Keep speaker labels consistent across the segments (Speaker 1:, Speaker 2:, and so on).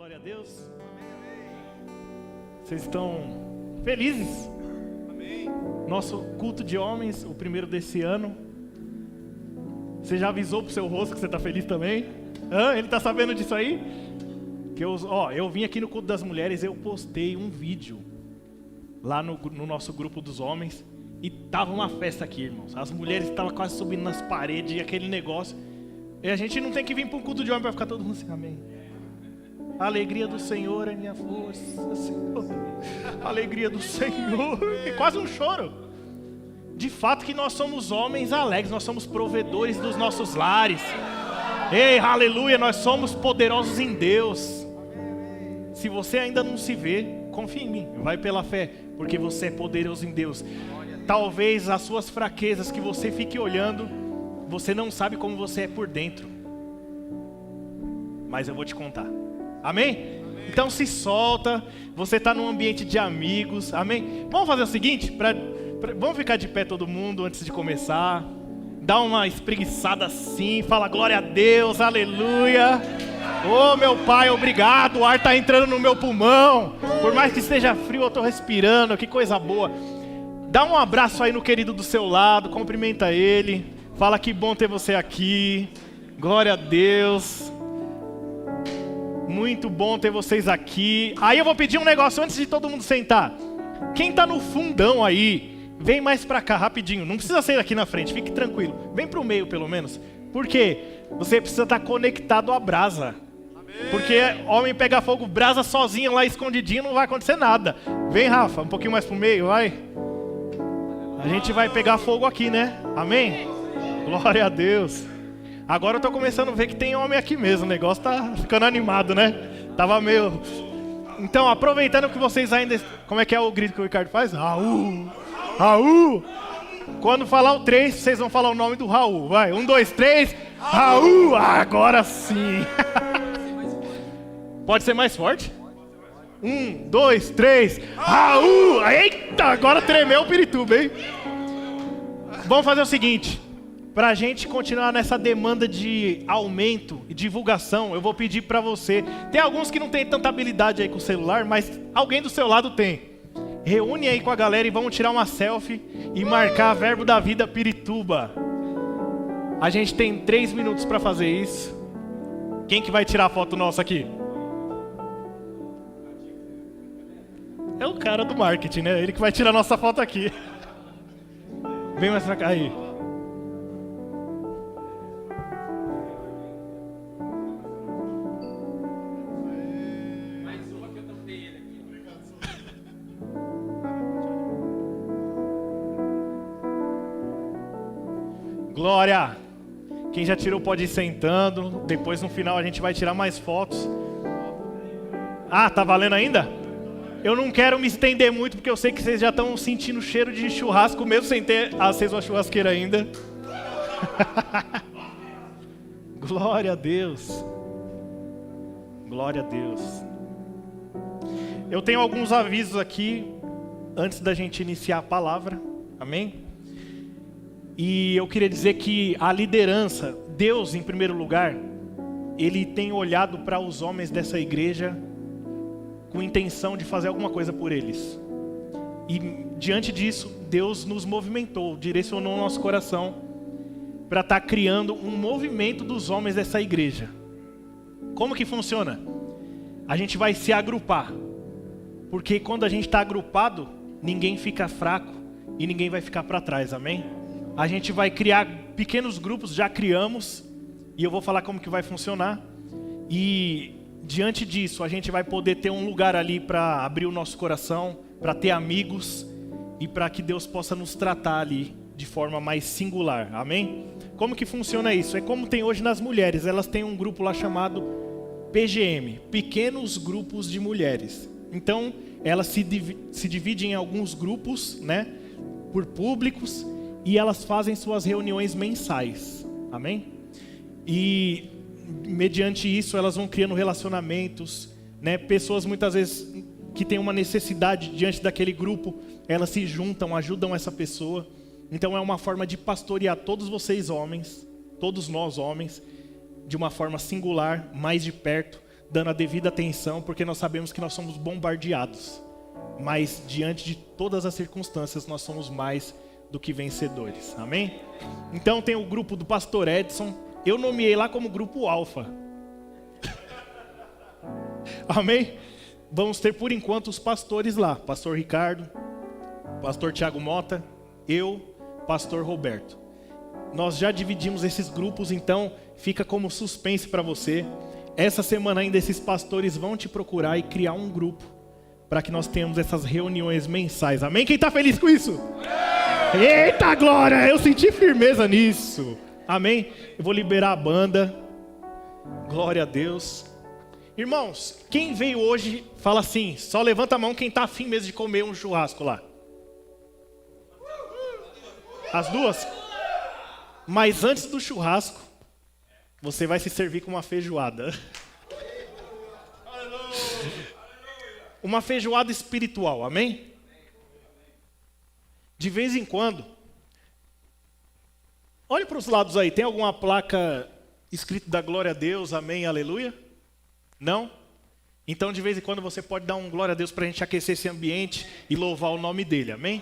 Speaker 1: Glória a Deus. Vocês estão felizes?
Speaker 2: Amém.
Speaker 1: Nosso culto de homens, o primeiro desse ano. Você já avisou pro seu rosto que você está feliz também? Ele está sabendo disso aí? Que eu vim aqui no culto das mulheres, eu postei um vídeo lá no nosso grupo dos homens e tava uma festa aqui, irmãos. As mulheres estavam quase subindo nas paredes e aquele negócio. E a gente não tem que vir para um culto de homem para ficar todo mundo assim, amém. A alegria do Senhor é minha força, Senhor. A alegria do Senhor. É quase um choro. De fato que nós somos homens alegres, nós somos provedores dos nossos lares. Ei, aleluia, nós somos poderosos em Deus. Se você ainda não se vê, confia em mim, vai pela fé, porque você é poderoso em Deus. Talvez as suas fraquezas que você fique olhando, você não sabe como você é por dentro. Mas eu vou te contar. Amém? Então se solta, você está num ambiente de amigos, amém? Vamos fazer o seguinte, vamos ficar de pé todo mundo antes de começar. Dá uma espreguiçada assim, fala glória a Deus, aleluia. Oh meu Pai, obrigado, o ar está entrando no meu pulmão. Por mais que esteja frio, eu estou respirando, que coisa boa. Dá um abraço aí no querido do seu lado, cumprimenta ele. Fala que bom ter você aqui, glória a Deus. Muito bom ter vocês aqui. Aí eu vou pedir um negócio antes de todo mundo sentar. Quem está no fundão aí, vem mais pra cá rapidinho. Não precisa sair aqui na frente, fique tranquilo. Vem pro meio pelo menos. Por quê? Você precisa estar conectado à brasa. Porque homem pega fogo, brasa sozinho lá escondidinho, não vai acontecer nada. Vem, Rafa, um pouquinho mais pro meio, vai. A gente vai pegar fogo aqui, né? Amém? Glória a Deus. Agora eu tô começando a ver que tem homem aqui mesmo. O negócio tá ficando animado, né? Tava meio... Então, aproveitando que vocês ainda... Como é que é o grito que o Ricardo faz? Raul! Raul! Quando falar o 3, vocês vão falar o nome do Raul. Vai, 1, 2, 3. Raul! Agora sim! Pode ser mais forte? 1, 2, 3. Raul! Eita, agora tremeu o Pirituba, hein? Vamos fazer o seguinte. Para a gente continuar nessa demanda de aumento e divulgação, eu vou pedir para você... Tem alguns que não tem tanta habilidade aí com o celular, mas alguém do seu lado tem. Reúne aí com a galera e vamos tirar uma selfie e marcar Verbo da Vida Pirituba. A gente tem 3 minutos para fazer isso. Quem que vai tirar a foto nossa aqui? É o cara do marketing, né? Ele que vai tirar a nossa foto aqui. Vem mais pra cá aí. Glória! Quem já tirou pode ir sentando. Depois no final a gente vai tirar mais fotos. Ah, tá valendo ainda? Eu não quero me estender muito porque eu sei que vocês já estão sentindo o cheiro de churrasco mesmo sem ter aceso a churrasqueira ainda. Glória a Deus. Glória a Deus. Eu tenho alguns avisos aqui antes da gente iniciar a palavra. Amém? E eu queria dizer que a liderança, Deus em primeiro lugar, Ele tem olhado para os homens dessa igreja com intenção de fazer alguma coisa por eles. E diante disso, Deus nos movimentou, direcionou o nosso coração para estar criando um movimento dos homens dessa igreja. Como que funciona? A gente vai se agrupar, porque quando a gente está agrupado, ninguém fica fraco e ninguém vai ficar para trás, amém? A gente vai criar pequenos grupos, já criamos, e eu vou falar como que vai funcionar. E diante disso, a gente vai poder ter um lugar ali para abrir o nosso coração, para ter amigos e para que Deus possa nos tratar ali de forma mais singular, amém? Como que funciona isso? É como tem hoje nas mulheres, elas têm um grupo lá chamado PGM, Pequenos Grupos de Mulheres. Então, elas se dividem em alguns grupos, né, por públicos, e elas fazem suas reuniões mensais, amém? E mediante isso elas vão criando relacionamentos, né? Pessoas muitas vezes que têm uma necessidade diante daquele grupo, elas se juntam, ajudam essa pessoa. Então é uma forma de pastorear todos vocês homens, todos nós homens, de uma forma singular, mais de perto, dando a devida atenção, porque nós sabemos que nós somos bombardeados. Mas diante de todas as circunstâncias, nós somos mais do que vencedores. Amém? Então tem o grupo do pastor Edson. Eu nomeei lá como grupo Alfa. Amém? Vamos ter por enquanto os pastores lá. Pastor Ricardo, pastor Tiago Mota, eu, pastor Roberto. Nós já dividimos esses grupos, então fica como suspense para você. Essa semana ainda esses pastores vão te procurar e criar um grupo para que nós tenhamos essas reuniões mensais. Amém? Quem está feliz com isso? Eita glória! Eu senti firmeza nisso. Amém? Eu vou liberar a banda. Glória a Deus. Irmãos, quem veio hoje, fala assim, só levanta a mão quem está afim mesmo de comer um churrasco lá. As duas? Mas antes do churrasco, você vai se servir com uma feijoada. Uma feijoada espiritual, amém? De vez em quando, olhe para os lados aí, tem alguma placa escrita da glória a Deus, amém, aleluia? Não? Então de vez em quando você pode dar um glória a Deus para a gente aquecer esse ambiente e louvar o nome dele, amém?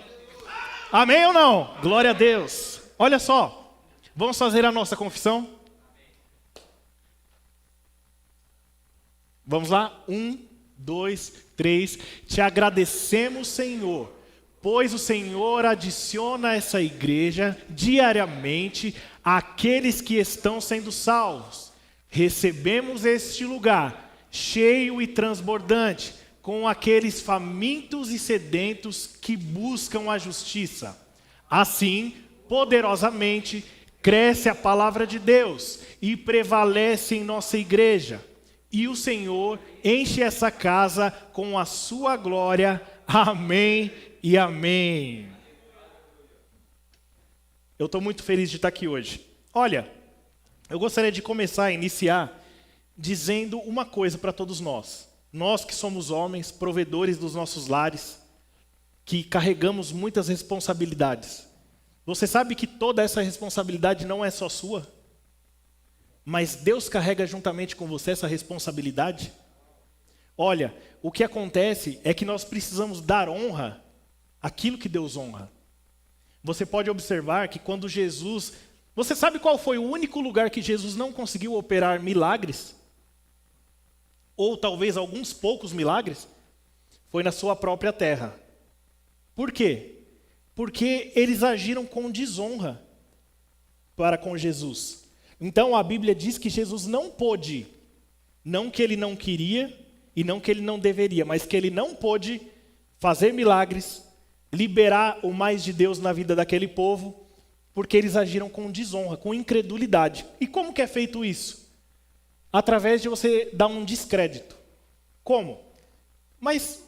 Speaker 1: Amém ou não? Glória a Deus. Olha só, vamos fazer a nossa confissão? Vamos lá? 1, 2, 3. Te agradecemos, Senhor, pois o Senhor adiciona a essa igreja diariamente aqueles que estão sendo salvos. Recebemos este lugar cheio e transbordante, com aqueles famintos e sedentos que buscam a justiça. Assim, poderosamente, cresce a palavra de Deus e prevalece em nossa igreja. E o Senhor enche essa casa com a sua glória. Amém e amém. Eu estou muito feliz de estar aqui hoje. Olha, eu gostaria de começar a iniciar dizendo uma coisa para todos nós. Nós que somos homens, provedores dos nossos lares, que carregamos muitas responsabilidades. Você sabe que toda essa responsabilidade não é só sua? Mas Deus carrega juntamente com você essa responsabilidade? Olha, o que acontece é que nós precisamos dar honra àquilo que Deus honra. Você pode observar que quando Jesus... Você sabe qual foi o único lugar que Jesus não conseguiu operar milagres? Ou talvez alguns poucos milagres? Foi na sua própria terra. Por quê? Porque eles agiram com desonra para com Jesus. Então a Bíblia diz que Jesus não pôde, não que ele não queria e não que ele não deveria, mas que ele não pôde fazer milagres, liberar o mais de Deus na vida daquele povo, porque eles agiram com desonra, com incredulidade. E como que é feito isso? Através de você dar um descrédito. Como? Mas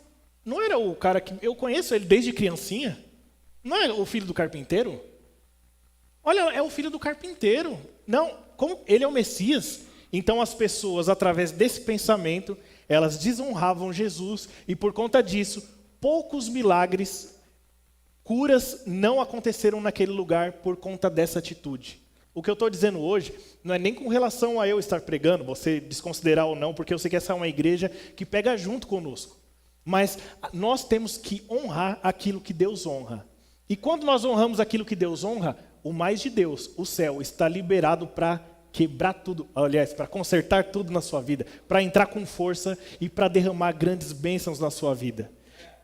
Speaker 1: não era o cara que... Eu conheço ele desde criancinha. Não é o filho do carpinteiro? Olha, é o filho do carpinteiro. Não, como ele é o Messias. Então as pessoas, através desse pensamento, elas desonravam Jesus. E por conta disso, poucos milagres, curas não aconteceram naquele lugar por conta dessa atitude. O que eu estou dizendo hoje não é nem com relação a eu estar pregando, você desconsiderar ou não, porque eu sei que essa é uma igreja que pega junto conosco. Mas nós temos que honrar aquilo que Deus honra. E quando nós honramos aquilo que Deus honra, o mais de Deus, o céu, está liberado para quebrar tudo, aliás, para consertar tudo na sua vida, para entrar com força e para derramar grandes bênçãos na sua vida.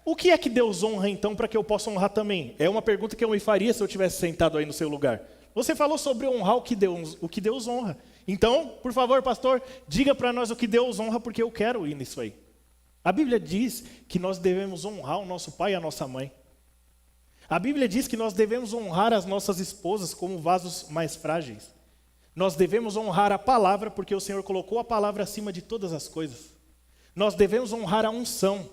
Speaker 1: O que é que Deus honra então para que eu possa honrar também? É uma pergunta que eu me faria se eu tivesse sentado aí no seu lugar. Você falou sobre honrar o que Deus honra. Então, por favor, pastor, diga para nós o que Deus honra, porque eu quero ir nisso aí. A Bíblia diz que nós devemos honrar o nosso pai e a nossa mãe. A Bíblia diz que nós devemos honrar as nossas esposas como vasos mais frágeis. Nós devemos honrar a palavra, porque o Senhor colocou a palavra acima de todas as coisas. Nós devemos honrar a unção,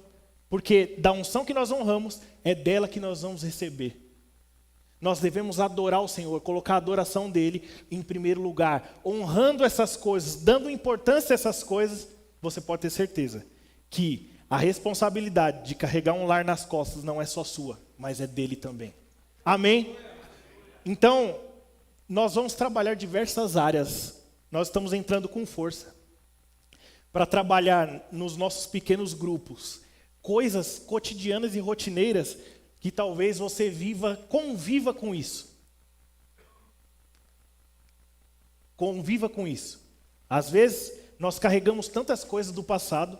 Speaker 1: porque da unção que nós honramos, é dela que nós vamos receber. Nós devemos adorar o Senhor, colocar a adoração dele em primeiro lugar. Honrando essas coisas, dando importância a essas coisas, você pode ter certeza que a responsabilidade de carregar um lar nas costas não é só sua, mas é dele também. Amém? Então, nós vamos trabalhar diversas áreas. Nós estamos entrando com força para trabalhar nos nossos pequenos grupos coisas cotidianas e rotineiras que talvez você conviva com isso. Conviva com isso. Às vezes, nós carregamos tantas coisas do passado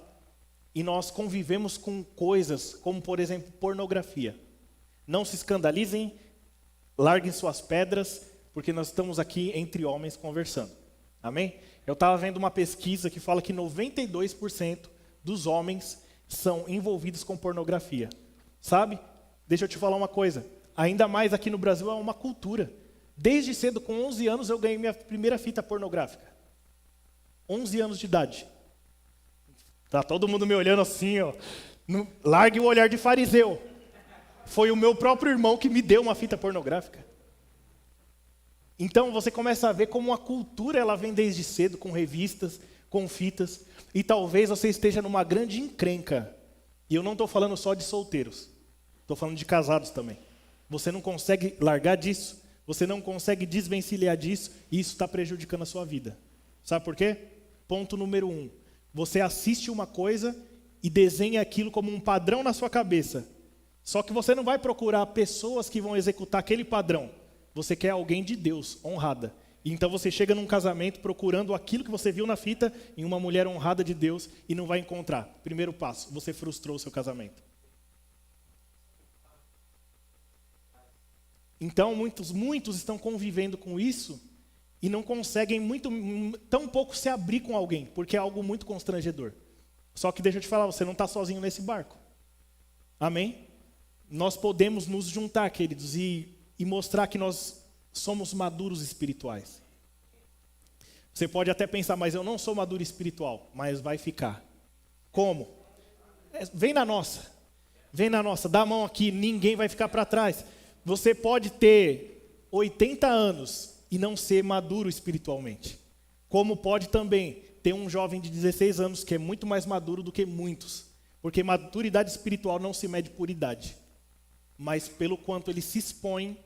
Speaker 1: e nós convivemos com coisas como, por exemplo, pornografia. Não se escandalizem, larguem suas pedras, porque nós estamos aqui entre homens conversando. Amém? Eu estava vendo uma pesquisa que fala que 92% dos homens são envolvidos com pornografia. Sabe? Deixa eu te falar uma coisa. Ainda mais aqui no Brasil é uma cultura. Desde cedo, com 11 anos, eu ganhei minha primeira fita pornográfica. 11 anos de idade. Tá todo mundo me olhando assim, ó. Largue o olhar de fariseu. Foi o meu próprio irmão que me deu uma fita pornográfica. Então você começa a ver como a cultura ela vem desde cedo, com revistas, com fitas. E talvez você esteja numa grande encrenca. E eu não estou falando só de solteiros. Estou falando de casados também. Você não consegue largar disso. Você não consegue desvencilhar disso. E isso está prejudicando a sua vida. Sabe por quê? Ponto número 1. Você assiste uma coisa e desenha aquilo como um padrão na sua cabeça. Só que você não vai procurar pessoas que vão executar aquele padrão. Você quer alguém de Deus, honrada. E então você chega num casamento procurando aquilo que você viu na fita em uma mulher honrada de Deus e não vai encontrar. Primeiro passo, você frustrou o seu casamento. Então muitos estão convivendo com isso e não conseguem tão pouco se abrir com alguém, porque é algo muito constrangedor. Só que deixa eu te falar, você não está sozinho nesse barco. Amém? Nós podemos nos juntar, queridos, e mostrar que nós somos maduros espirituais. Você pode até pensar, mas eu não sou maduro espiritual, mas vai ficar. Como? Vem na nossa, dá a mão aqui, ninguém vai ficar para trás. Você pode ter 80 anos e não ser maduro espiritualmente. Como pode também ter um jovem de 16 anos que é muito mais maduro do que muitos. Porque maturidade espiritual não se mede por idade, mas pelo quanto ele se expõe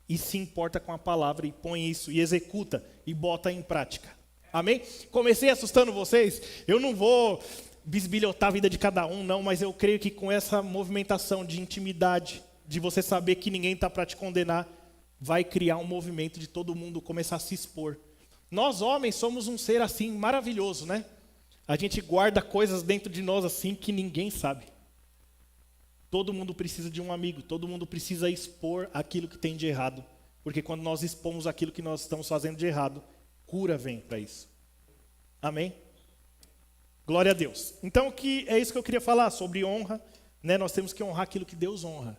Speaker 1: e se importa com a palavra e põe isso, e executa, e bota em prática. Amém? Comecei assustando vocês, eu não vou bisbilhotar a vida de cada um, não, mas eu creio que com essa movimentação de intimidade, de você saber que ninguém está para te condenar, vai criar um movimento de todo mundo começar a se expor. Nós homens somos um ser assim maravilhoso, né? A gente guarda coisas dentro de nós assim que ninguém sabe. Todo mundo precisa de um amigo, todo mundo precisa expor aquilo que tem de errado. Porque quando nós expomos aquilo que nós estamos fazendo de errado, cura vem para isso. Amém? Glória a Deus. Então, é isso que eu queria falar sobre honra. Né? Nós temos que honrar aquilo que Deus honra.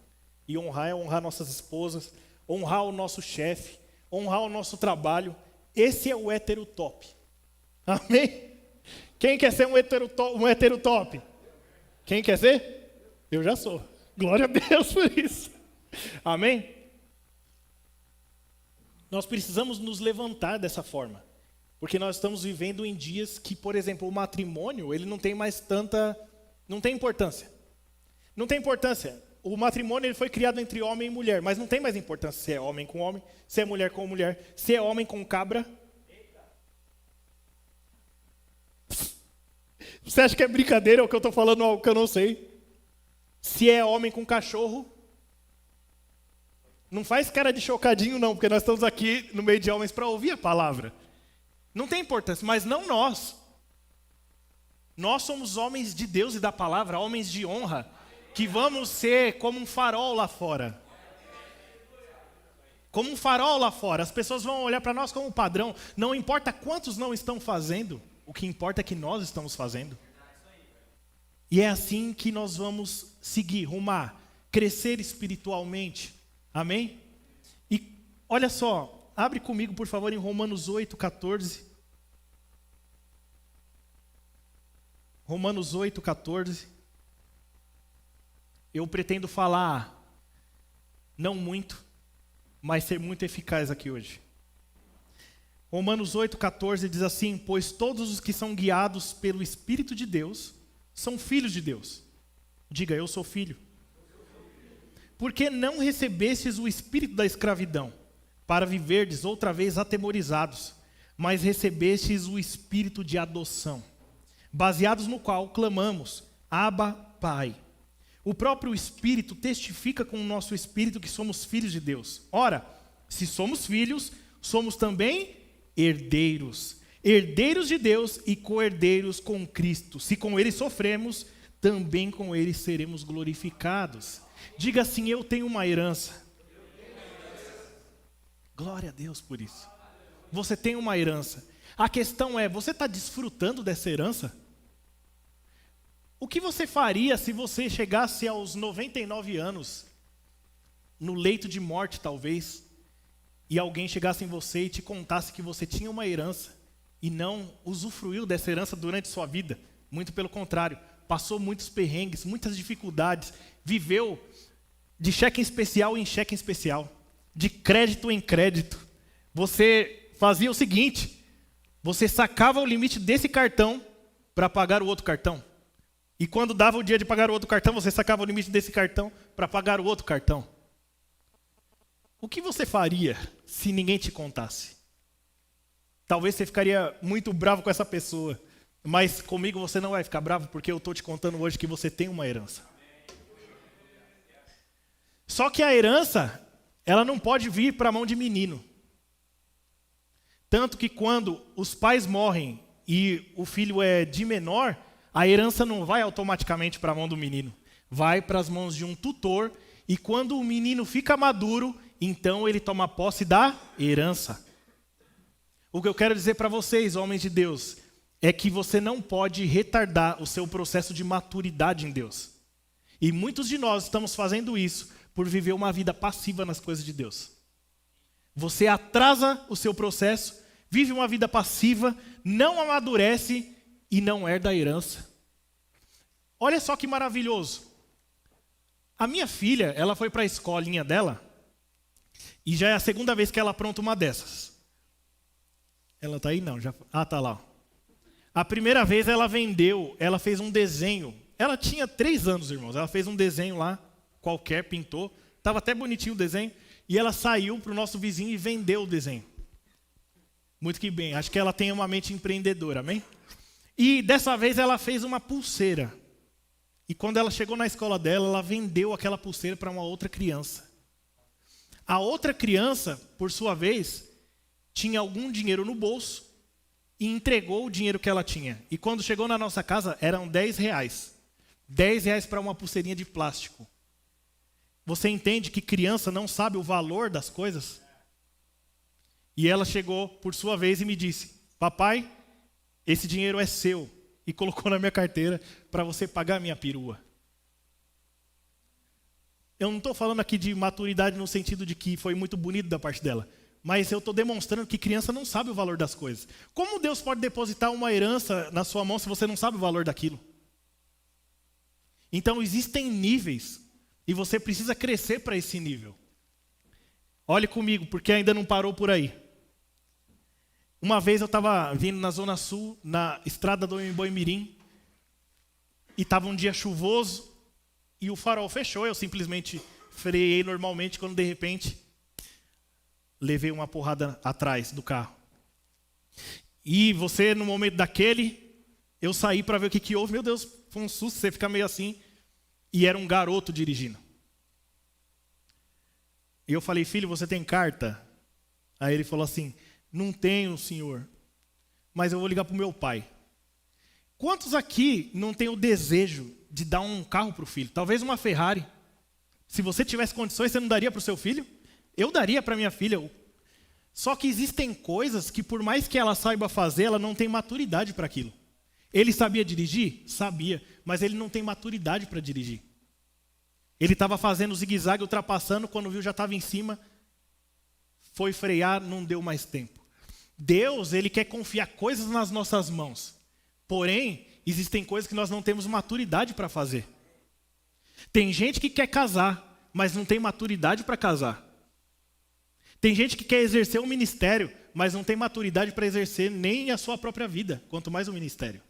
Speaker 1: E honrar é honrar nossas esposas, honrar o nosso chefe, honrar o nosso trabalho. Esse é o hétero top. Amém? Quem quer ser um hétero top? Quem quer ser? Eu já sou. Glória a Deus por isso. Amém? Nós precisamos nos levantar dessa forma. Porque nós estamos vivendo em dias que, por exemplo, o matrimônio, ele não tem mais não tem importância. Não tem importância. O matrimônio ele foi criado entre homem e mulher, mas não tem mais importância se é homem com homem, se é mulher com mulher, se é homem com cabra. Você acha que é brincadeira ou que eu estou falando algo que eu não sei? Se é homem com cachorro. Não faz cara de chocadinho não, porque nós estamos aqui no meio de homens para ouvir a palavra. Não tem importância, mas não nós. Nós somos homens de Deus e da palavra, homens de honra, que vamos ser como um farol lá fora. Como um farol lá fora. As pessoas vão olhar para nós como padrão. Não importa quantos não estão fazendo, o que importa é que nós estamos fazendo. E é assim que nós vamos seguir, rumar, crescer espiritualmente. Amém? E olha só, abre comigo, por favor, em Romanos 8:14. Romanos 8:14. Eu pretendo falar, não muito, mas ser muito eficaz aqui hoje. Romanos 8:14 diz assim: pois todos os que são guiados pelo Espírito de Deus são filhos de Deus. Diga, eu sou filho. Porque não recebestes o espírito da escravidão, para viverdes outra vez atemorizados, mas recebestes o espírito de adoção, baseados no qual clamamos, Abba, Pai. O próprio Espírito testifica com o nosso espírito que somos filhos de Deus. Ora, se somos filhos, somos também herdeiros. Herdeiros de Deus e co-herdeiros com Cristo. Se com Ele sofremos, também com Ele seremos glorificados. Diga assim, eu tenho uma herança. Glória a Deus por isso. Você tem uma herança. A questão é, você está desfrutando dessa herança? O que você faria se você chegasse aos 99 anos, no leito de morte talvez, e alguém chegasse em você e te contasse que você tinha uma herança e não usufruiu dessa herança durante sua vida? Muito pelo contrário, passou muitos perrengues, muitas dificuldades, viveu de cheque em especial em cheque em especial, de crédito em crédito. Você fazia o seguinte, você sacava o limite desse cartão para pagar o outro cartão. E quando dava o dia de pagar o outro cartão, você sacava o limite desse cartão para pagar o outro cartão. O que você faria se ninguém te contasse? Talvez você ficaria muito bravo com essa pessoa, mas comigo você não vai ficar bravo, porque eu estou te contando hoje que você tem uma herança. Só que a herança, ela não pode vir para a mão de menino. Tanto que quando os pais morrem e o filho é de menor, a herança não vai automaticamente para a mão do menino. Vai para as mãos de um tutor, e quando o menino fica maduro, então ele toma posse da herança. O que eu quero dizer para vocês, homens de Deus, é que você não pode retardar o seu processo de maturidade em Deus. E muitos de nós estamos fazendo isso por viver uma vida passiva nas coisas de Deus. Você atrasa o seu processo, vive uma vida passiva, não amadurece e não herda a herança. Olha só que maravilhoso. A minha filha, ela foi para a escolinha dela, e já é a segunda vez que ela apronta uma dessas. Ela tá aí? Não. Tá lá. A primeira vez ela fez um desenho. Ela tinha 3 anos, irmãos. Ela fez um desenho lá, qualquer, pintou. Estava até bonitinho o desenho. E ela saiu para o nosso vizinho e vendeu o desenho. Muito que bem. Acho que ela tem uma mente empreendedora, amém? E dessa vez ela fez uma pulseira. E quando ela chegou na escola dela, ela vendeu aquela pulseira para uma outra criança. A outra criança, por sua vez, tinha algum dinheiro no bolso e entregou o dinheiro que ela tinha. E quando chegou na nossa casa, eram 10 reais. 10 reais para uma pulseirinha de plástico. Você entende que criança não sabe o valor das coisas? E ela chegou, por sua vez, e me disse, papai, esse dinheiro é seu. E colocou na minha carteira para você pagar a minha perua. Eu não estou falando aqui de maturidade no sentido de que foi muito bonito da parte dela. Mas eu estou demonstrando que criança não sabe o valor das coisas. Como Deus pode depositar uma herança na sua mão se você não sabe o valor daquilo? Então existem níveis e você precisa crescer para esse nível. Olhe comigo, porque ainda não parou por aí. Uma vez eu estava vindo na Zona Sul, na estrada do Boimirim, e estava um dia chuvoso, e o farol fechou, eu simplesmente freiei normalmente, quando de repente levei uma porrada atrás do carro. E você, no momento daquele, eu saí para ver o que houve, meu Deus, foi um susto, você fica meio assim, e era um garoto dirigindo. E eu falei, filho, você tem carta? Aí ele falou assim, não tenho, senhor, mas eu vou ligar para o meu pai. Quantos aqui não têm o desejo de dar um carro para o filho? Talvez uma Ferrari. Se você tivesse condições, você não daria para o seu filho? Eu daria para minha filha. Só que existem coisas que, por mais que ela saiba fazer, ela não tem maturidade para aquilo. Ele sabia dirigir? Sabia, mas ele não tem maturidade para dirigir. Ele estava fazendo zigue-zague, ultrapassando, quando viu já estava em cima, foi frear, não deu mais tempo. Deus, Ele quer confiar coisas nas nossas mãos. Porém, existem coisas que nós não temos maturidade para fazer. Tem gente que quer casar, mas não tem maturidade para casar. Tem gente que quer exercer um ministério, mas não tem maturidade para exercer nem a sua própria vida, quanto mais o ministério.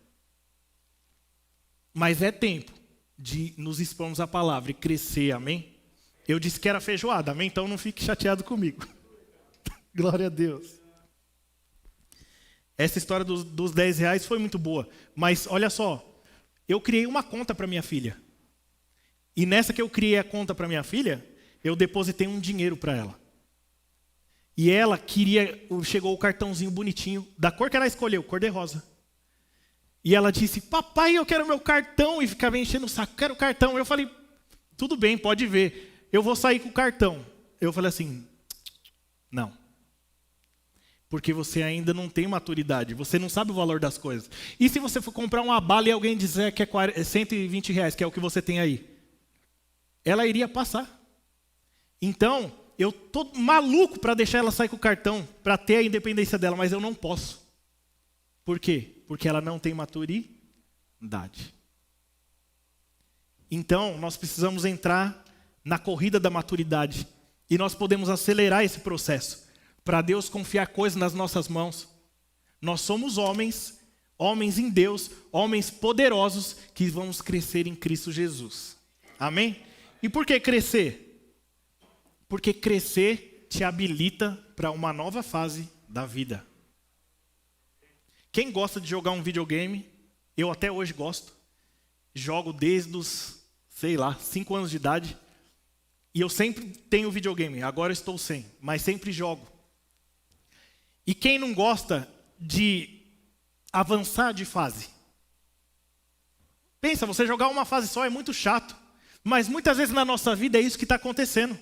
Speaker 1: Mas é tempo de nos expormos à palavra e crescer, amém? Eu disse que era feijoada, amém? Então não fique chateado comigo. Glória a Deus. Essa história dos 10 reais foi muito boa. Mas olha só, eu criei uma conta para minha filha. E nessa que eu criei a conta para minha filha, eu depositei um dinheiro para ela. E ela chegou o cartãozinho bonitinho, da cor que ela escolheu, cor de rosa. E ela disse, papai, eu quero meu cartão. E ficava enchendo o saco, quero o cartão. Eu falei, tudo bem, pode ver. Eu vou sair com o cartão. Eu falei assim, não. Porque você ainda não tem maturidade. Você não sabe o valor das coisas. E se você for comprar uma bala e alguém dizer que é 120 reais, que é o que você tem aí? Ela iria passar. Então, eu tô maluco para deixar ela sair com o cartão, para ter a independência dela, mas eu não posso. Por quê? Porque ela não tem maturidade. Então, nós precisamos entrar na corrida da maturidade. E nós podemos acelerar esse processo, para Deus confiar coisas nas nossas mãos. Nós somos homens em Deus, homens poderosos, que vamos crescer em Cristo Jesus. Amém? E por que crescer? Porque crescer te habilita para uma nova fase da vida. Quem gosta de jogar um videogame, eu até hoje gosto. Jogo desde os, 5 anos de idade. E eu sempre tenho videogame, agora eu estou sem, mas sempre jogo. E quem não gosta de avançar de fase? Pensa, você jogar uma fase só é muito chato. Mas muitas vezes na nossa vida é isso que está acontecendo.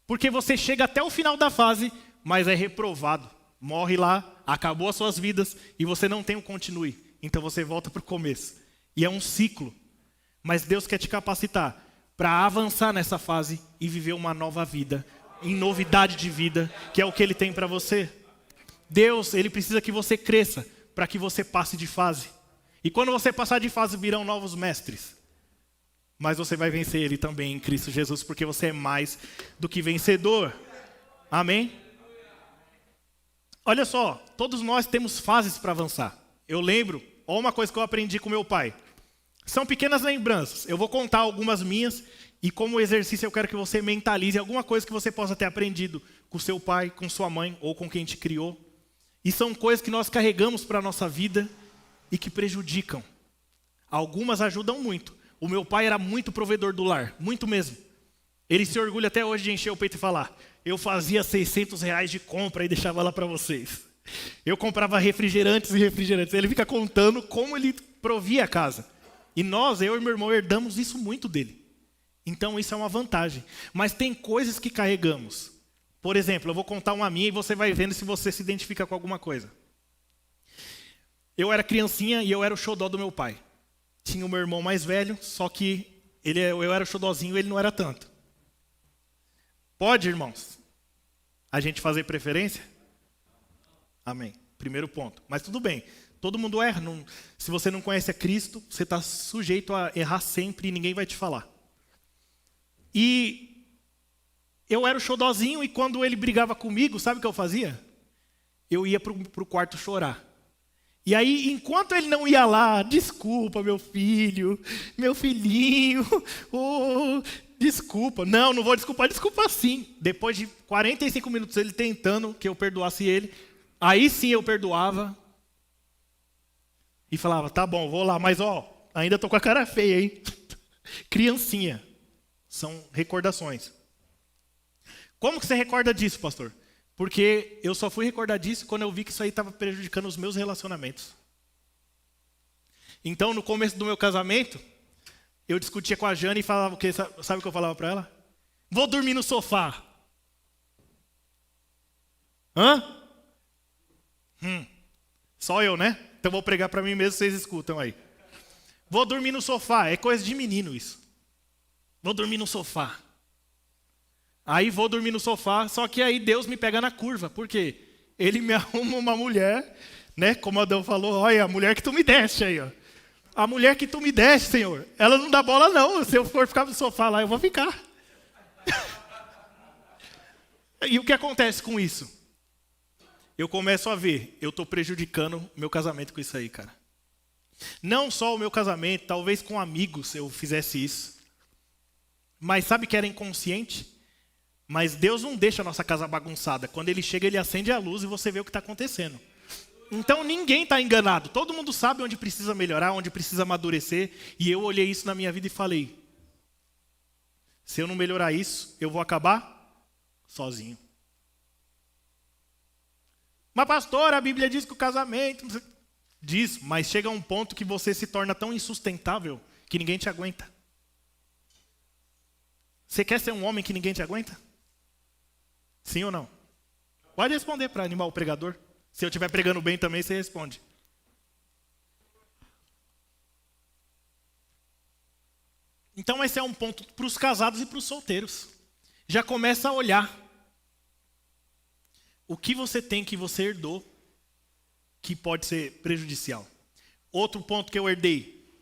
Speaker 1: Porque você chega até o final da fase, mas é reprovado. Morre lá, acabou as suas vidas e você não tem o continue. Então você volta para o começo. E é um ciclo. Mas Deus quer te capacitar para avançar nessa fase e viver uma nova vida, em novidade de vida, que é o que Ele tem para você. Deus, Ele precisa que você cresça para que você passe de fase. E quando você passar de fase, virão novos mestres. Mas você vai vencer Ele também em Cristo Jesus, porque você é mais do que vencedor. Amém? Olha só, todos nós temos fases para avançar. Eu lembro, olha uma coisa que eu aprendi com meu pai. São pequenas lembranças. Eu vou contar algumas minhas e como exercício eu quero que você mentalize alguma coisa que você possa ter aprendido com seu pai, com sua mãe ou com quem te criou. E são coisas que nós carregamos para a nossa vida e que prejudicam. Algumas ajudam muito. O meu pai era muito provedor do lar, muito mesmo. Ele se orgulha até hoje de encher o peito e falar, eu fazia 600 reais de compra e deixava lá para vocês. Eu comprava refrigerantes e refrigerantes. Ele fica contando como ele provia a casa. E nós, eu e meu irmão, herdamos isso muito dele. Então isso é uma vantagem. Mas tem coisas que carregamos. Por exemplo, eu vou contar uma minha e você vai vendo se você se identifica com alguma coisa. Eu era criancinha e eu era o xodó do meu pai. Tinha o meu irmão mais velho, só que eu era o xodózinho e ele não era tanto. Pode, irmãos, a gente fazer preferência? Amém. Primeiro ponto. Mas tudo bem, todo mundo erra. Se você não conhece a Cristo, você está sujeito a errar sempre e ninguém vai te falar. E eu era o xodózinho e quando ele brigava comigo, sabe o que eu fazia? Eu ia para o quarto chorar. E aí, enquanto ele não ia lá, desculpa, meu filho, meu filhinho, desculpa. Não vou desculpar, desculpa sim. Depois de 45 minutos ele tentando que eu perdoasse ele, aí sim eu perdoava. E falava, tá bom, vou lá, mas ainda tô com a cara feia, hein? Criancinha. São recordações. Como que você recorda disso, pastor? Porque eu só fui recordar disso quando eu vi que isso aí estava prejudicando os meus relacionamentos. Então, no começo do meu casamento, eu discutia com a Jane e falava o quê? Sabe o que eu falava para ela? Vou dormir no sofá. Hã? Só eu, né? Então vou pregar para mim mesmo, vocês escutam aí. Vou dormir no sofá. É coisa de menino isso. Vou dormir no sofá. Aí vou dormir no sofá, só que aí Deus me pega na curva. Por quê? Ele me arruma uma mulher, né? Como Adão falou, olha, a mulher que tu me deste aí, ó. A mulher que tu me deste, Senhor, ela não dá bola não. Se eu for ficar no sofá lá, eu vou ficar. E o que acontece com isso? Eu começo a ver, eu estou prejudicando meu casamento com isso aí, cara. Não só o meu casamento, talvez com amigos eu fizesse isso. Mas sabe que era inconsciente? Mas Deus não deixa a nossa casa bagunçada. Quando Ele chega, Ele acende a luz e você vê o que está acontecendo. Então ninguém está enganado. Todo mundo sabe onde precisa melhorar, onde precisa amadurecer. E eu olhei isso na minha vida e falei, se eu não melhorar isso, eu vou acabar sozinho. Mas pastor, a Bíblia diz que o casamento... Diz, mas chega a um ponto que você se torna tão insustentável que ninguém te aguenta. Você quer ser um homem que ninguém te aguenta? Sim ou não? Pode responder para animar o pregador. Se eu estiver pregando bem também, você responde. Então esse é um ponto para os casados e para os solteiros. Já começa a olhar o que você tem que você herdou que pode ser prejudicial. Outro ponto que eu herdei,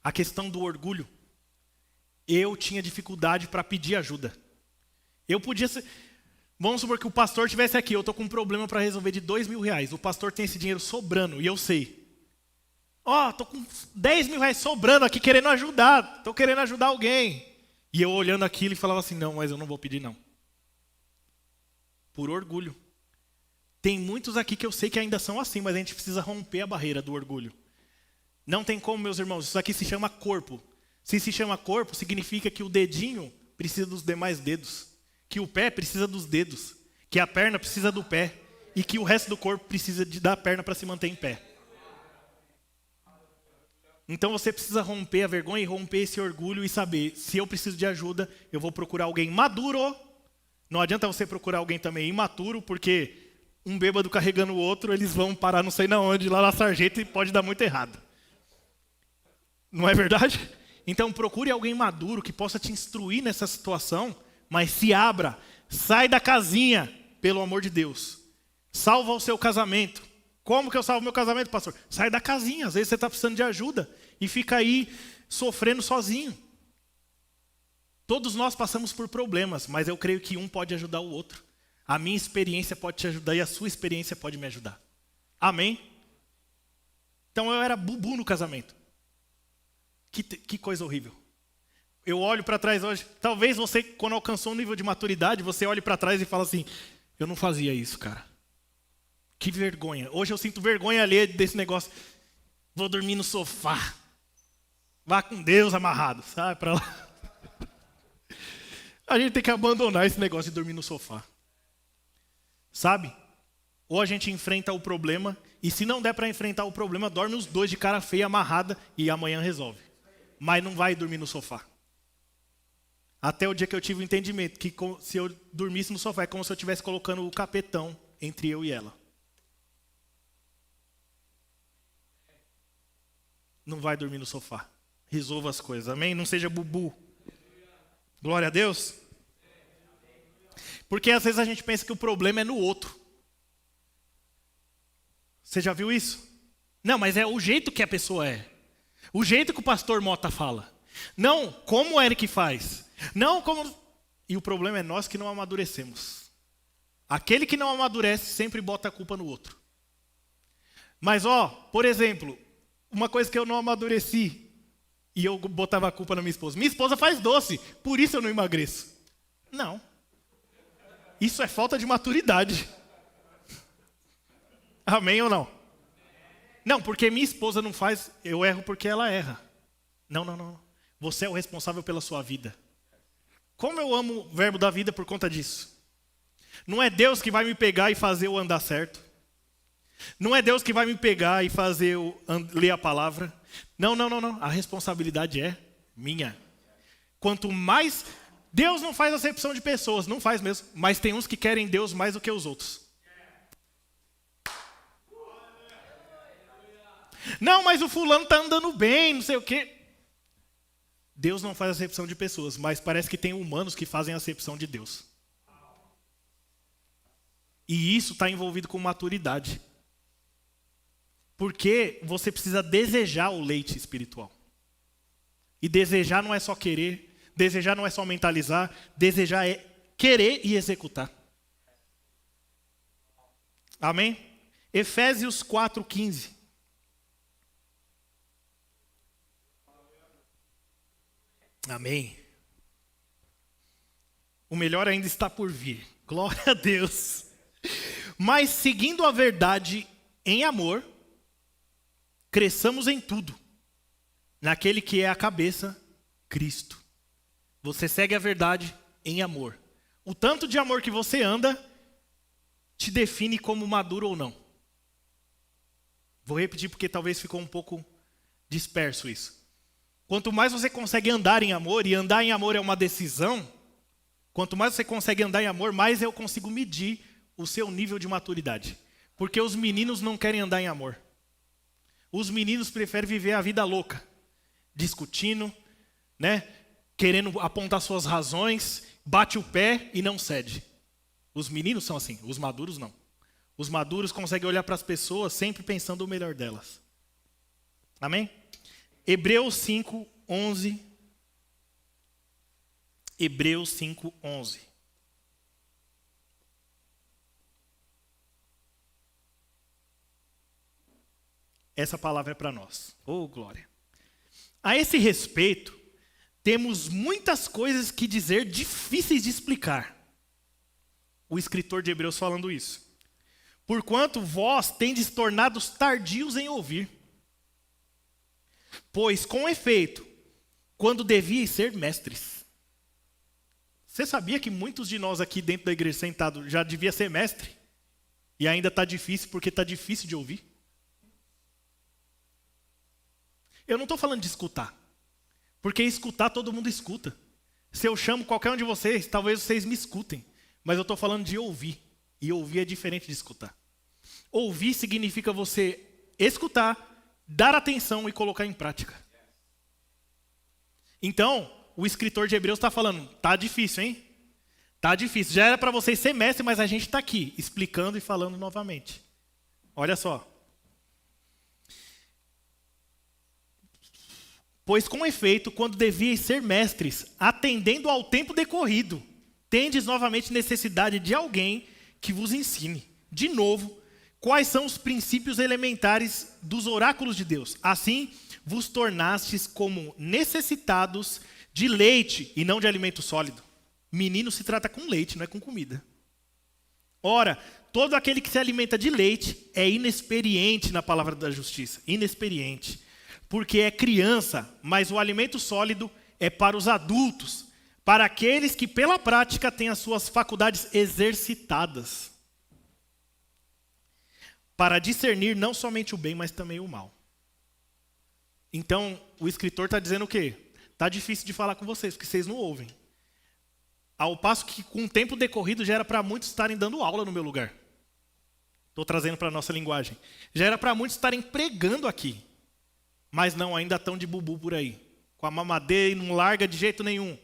Speaker 1: a questão do orgulho. Eu tinha dificuldade para pedir ajuda. Eu podia ser... Vamos supor que o pastor estivesse aqui, eu estou com um problema para resolver de R$2.000. O pastor tem esse dinheiro sobrando e eu sei. Estou com R$10.000 sobrando aqui querendo ajudar. Estou querendo ajudar alguém. E eu olhando aquilo e falava assim, não, mas eu não vou pedir não. Por orgulho. Tem muitos aqui que eu sei que ainda são assim, mas a gente precisa romper a barreira do orgulho. Não tem como, meus irmãos, isso aqui se chama corpo. Se chama corpo, significa que o dedinho precisa dos demais dedos, que o pé precisa dos dedos, que a perna precisa do pé e que o resto do corpo precisa da perna para se manter em pé. Então você precisa romper a vergonha e romper esse orgulho e saber, se eu preciso de ajuda, eu vou procurar alguém maduro. Não adianta você procurar alguém também imaturo, porque um bêbado carregando o outro, eles vão parar não sei na onde, lá na sarjeta, e pode dar muito errado. Não é verdade? Então procure alguém maduro que possa te instruir nessa situação, mas se abra, sai da casinha, pelo amor de Deus. Salva o seu casamento. Como que eu salvo meu casamento, pastor? Sai da casinha, às vezes você está precisando de ajuda e fica aí sofrendo sozinho. Todos nós passamos por problemas, mas eu creio que um pode ajudar o outro. A minha experiência pode te ajudar e a sua experiência pode me ajudar. Amém? Então eu era bubu no casamento. Que coisa horrível. Eu olho para trás hoje. Talvez você, quando alcançou um nível de maturidade, você olhe para trás e fala assim, eu não fazia isso, cara. Que vergonha. Hoje eu sinto vergonha alheia desse negócio. Vou dormir no sofá. Vá com Deus amarrado, sabe? Para lá. A gente tem que abandonar esse negócio de dormir no sofá. Sabe? Ou a gente enfrenta o problema, e se não der para enfrentar o problema, dorme os dois de cara feia, amarrada, e amanhã resolve. Mas não vai dormir no sofá. Até o dia que eu tive o entendimento que se eu dormisse no sofá, é como se eu estivesse colocando o capetão entre eu e ela. Não vai dormir no sofá. Resolva as coisas, amém? Não seja bubu. Glória a Deus. Porque às vezes a gente pensa que o problema é no outro. Você já viu isso? Não, mas é o jeito que a pessoa é. O jeito que o pastor Mota fala. Não, como o Eric faz. Não, como... E o problema é nós que não amadurecemos. Aquele que não amadurece sempre bota a culpa no outro. Mas, por exemplo, uma coisa que eu não amadureci e eu botava a culpa na minha esposa. Minha esposa faz doce, por isso eu não emagreço. Não. Isso é falta de maturidade. Amém ou não? Não, porque minha esposa não faz, eu erro porque ela erra. Não. Você é o responsável pela sua vida. Como eu amo o verbo da vida por conta disso. Não é Deus que vai me pegar e fazer eu andar certo. Não é Deus que vai me pegar e fazer eu ler a palavra. Não. A responsabilidade é minha. Quanto mais... Deus não faz acepção de pessoas, não faz mesmo. Mas tem uns que querem Deus mais do que os outros. Não, mas o fulano está andando bem, não sei o quê. Deus não faz acepção de pessoas, mas parece que tem humanos que fazem acepção de Deus. E isso está envolvido com maturidade. Porque você precisa desejar o leite espiritual. E desejar não é só querer. Desejar não é só mentalizar, desejar é querer e executar. Amém? Efésios 4:15. Amém. O melhor ainda está por vir. Glória a Deus. Mas seguindo a verdade em amor, cresçamos em tudo, naquele que é a cabeça, Cristo. Você segue a verdade em amor. O tanto de amor que você anda te define como maduro ou não. Vou repetir porque talvez ficou um pouco disperso isso. Quanto mais você consegue andar em amor, e andar em amor é uma decisão, quanto mais você consegue andar em amor, mais eu consigo medir o seu nível de maturidade. Porque os meninos não querem andar em amor. Os meninos preferem viver a vida louca, discutindo, né? Querendo apontar suas razões, bate o pé e não cede. Os meninos são assim, os maduros não. Os maduros conseguem olhar para as pessoas sempre pensando o melhor delas. Amém? Hebreus 5:11. Hebreus 5:11. Essa palavra é para nós. Oh, glória. A esse respeito, temos muitas coisas que dizer difíceis de explicar. O escritor de Hebreus falando isso. Porquanto vós tendes tornados tardios em ouvir. Pois, com efeito, quando devíeis ser mestres. Você sabia que muitos de nós aqui dentro da igreja sentado já devia ser mestre? E ainda está difícil porque está difícil de ouvir? Eu não estou falando de escutar. Porque escutar todo mundo escuta. Se eu chamo qualquer um de vocês, talvez vocês me escutem. Mas eu estou falando de ouvir. E ouvir é diferente de escutar. Ouvir significa você escutar, dar atenção e colocar em prática. Então, o escritor de Hebreus está falando, tá difícil, hein? Tá difícil. Já era para vocês ser mestre, mas a gente está aqui, explicando e falando novamente. Olha só. Pois com efeito, quando devíeis ser mestres, atendendo ao tempo decorrido, tendes novamente necessidade de alguém que vos ensine, de novo, quais são os princípios elementares dos oráculos de Deus. Assim, vos tornastes como necessitados de leite e não de alimento sólido. Menino se trata com leite, não é com comida. Ora, todo aquele que se alimenta de leite é inexperiente na palavra da justiça. Inexperiente. Porque é criança, mas o alimento sólido é para os adultos, para aqueles que pela prática têm as suas faculdades exercitadas, para discernir não somente o bem, mas também o mal. Então, o escritor está dizendo o quê? Está difícil de falar com vocês, porque vocês não ouvem. Ao passo que com o tempo decorrido já era para muitos estarem dando aula no meu lugar. Estou trazendo para a nossa linguagem. Já era para muitos estarem pregando aqui. Mas não, ainda estão de bubu por aí. Com a mamadeira e não larga de jeito nenhum.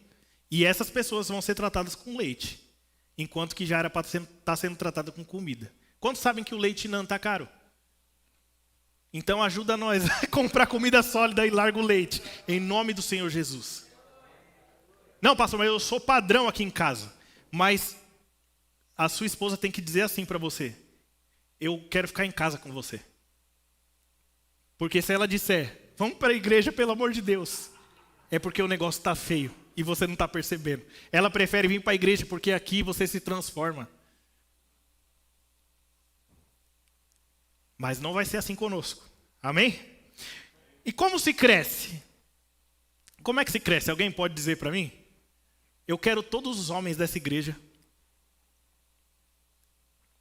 Speaker 1: E essas pessoas vão ser tratadas com leite. Enquanto que já era para estar sendo tratada com comida. Quantos sabem que o leite não está caro? Então ajuda nós a comprar comida sólida e larga o leite. Em nome do Senhor Jesus. Não, pastor, mas eu sou padrão aqui em casa. Mas a sua esposa tem que dizer assim para você. Eu quero ficar em casa com você. Porque se ela disser, vamos para a igreja pelo amor de Deus, é porque o negócio está feio e você não está percebendo. Ela prefere vir para a igreja porque aqui você se transforma. Mas não vai ser assim conosco. Amém? E como se cresce? Como é que se cresce? Alguém pode dizer para mim? Eu quero todos os homens dessa igreja,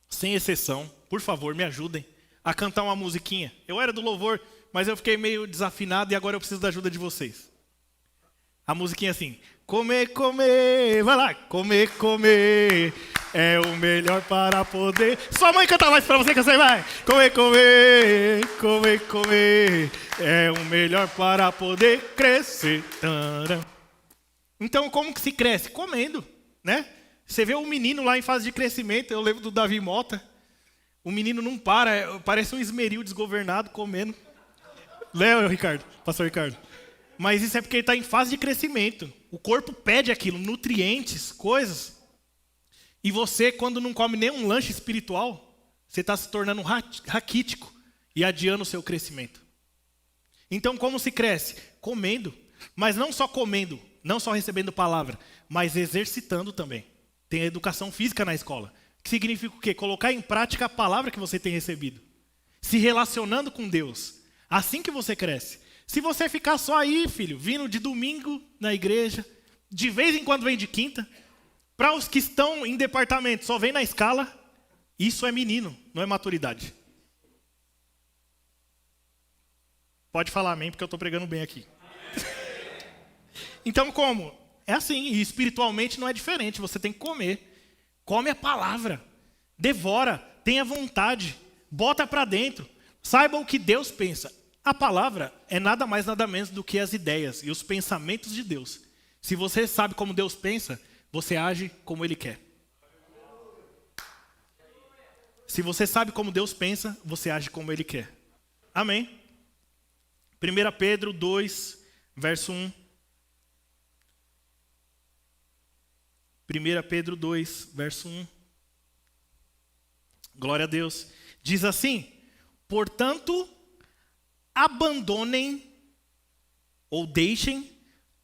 Speaker 1: sem exceção, por favor, me ajudem a cantar uma musiquinha. Eu era do louvor, mas eu fiquei meio desafinado e agora eu preciso da ajuda de vocês. A musiquinha assim. Comer, comer, vai lá. Comer, comer, é o melhor para poder... Sua mãe canta mais para você que você vai. Comer, comer, comer, comer, é o melhor para poder crescer. Taram. Então, como que se cresce? Comendo, né? Você vê um menino lá em fase de crescimento, eu lembro do Davi Mota. O menino não para, parece um esmeril desgovernado comendo. Lembra, Ricardo? Pastor Ricardo. Mas isso é porque ele está em fase de crescimento. O corpo pede aquilo, nutrientes, coisas. E você, quando não come nenhum lanche espiritual, você está se tornando raquítico e adiando o seu crescimento. Então, como se cresce? Comendo. Mas não só comendo, não só recebendo palavra, mas exercitando também. Tem a educação física na escola. Que significa o quê? Colocar em prática a palavra que você tem recebido. se relacionando com Deus. Assim que você cresce. Se você ficar só aí, filho, vindo de domingo na igreja, de vez em quando vem de quinta, para os que estão em departamento, só vem na escala, isso é menino, não é maturidade. Pode falar amém, porque eu estou pregando bem aqui. Então como? É assim, e espiritualmente não é diferente, você tem que comer. Come a palavra, devora, tenha vontade, bota para dentro. Saiba o que Deus pensa. A palavra é nada mais, nada menos do que as ideias e os pensamentos de Deus. Se você sabe como Deus pensa, você age como Ele quer. Se você sabe como Deus pensa, você age como Ele quer. Amém? 1 Pedro 2, verso 1. 1 Pedro 2, verso 1. Glória a Deus. Diz assim: portanto, abandonem ou deixem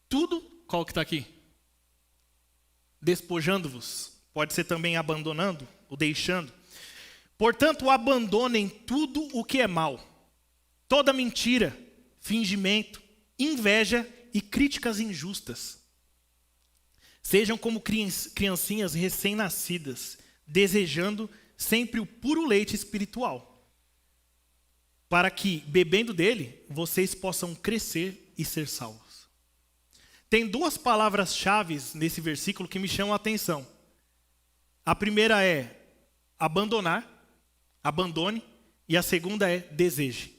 Speaker 1: tudo. Qual que está aqui? Despojando-vos. Pode ser também abandonando ou deixando. Portanto, abandonem tudo o que é mal. Toda mentira, fingimento, inveja e críticas injustas. Sejam como criancinhas recém-nascidas, desejando sempre o puro leite espiritual, para que, bebendo dele, vocês possam crescer e ser salvos. Tem duas palavras-chave nesse versículo que me chamam a atenção. A primeira é abandonar, abandone, e a segunda é deseje.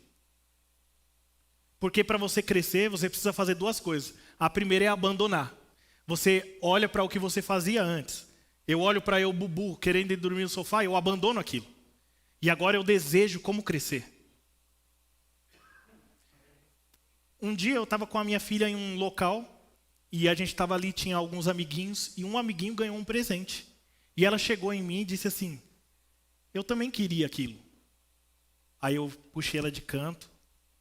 Speaker 1: Porque para você crescer, você precisa fazer duas coisas. A primeira é abandonar. Você olha para o que você fazia antes. Eu olho para eu, Bubu, querendo ir dormir no sofá, eu abandono aquilo. E agora eu desejo como crescer. Um dia eu estava com a minha filha em um local, e a gente estava ali, tinha alguns amiguinhos, e um amiguinho ganhou um presente. E ela chegou em mim e disse assim: eu também queria aquilo. Aí eu puxei ela de canto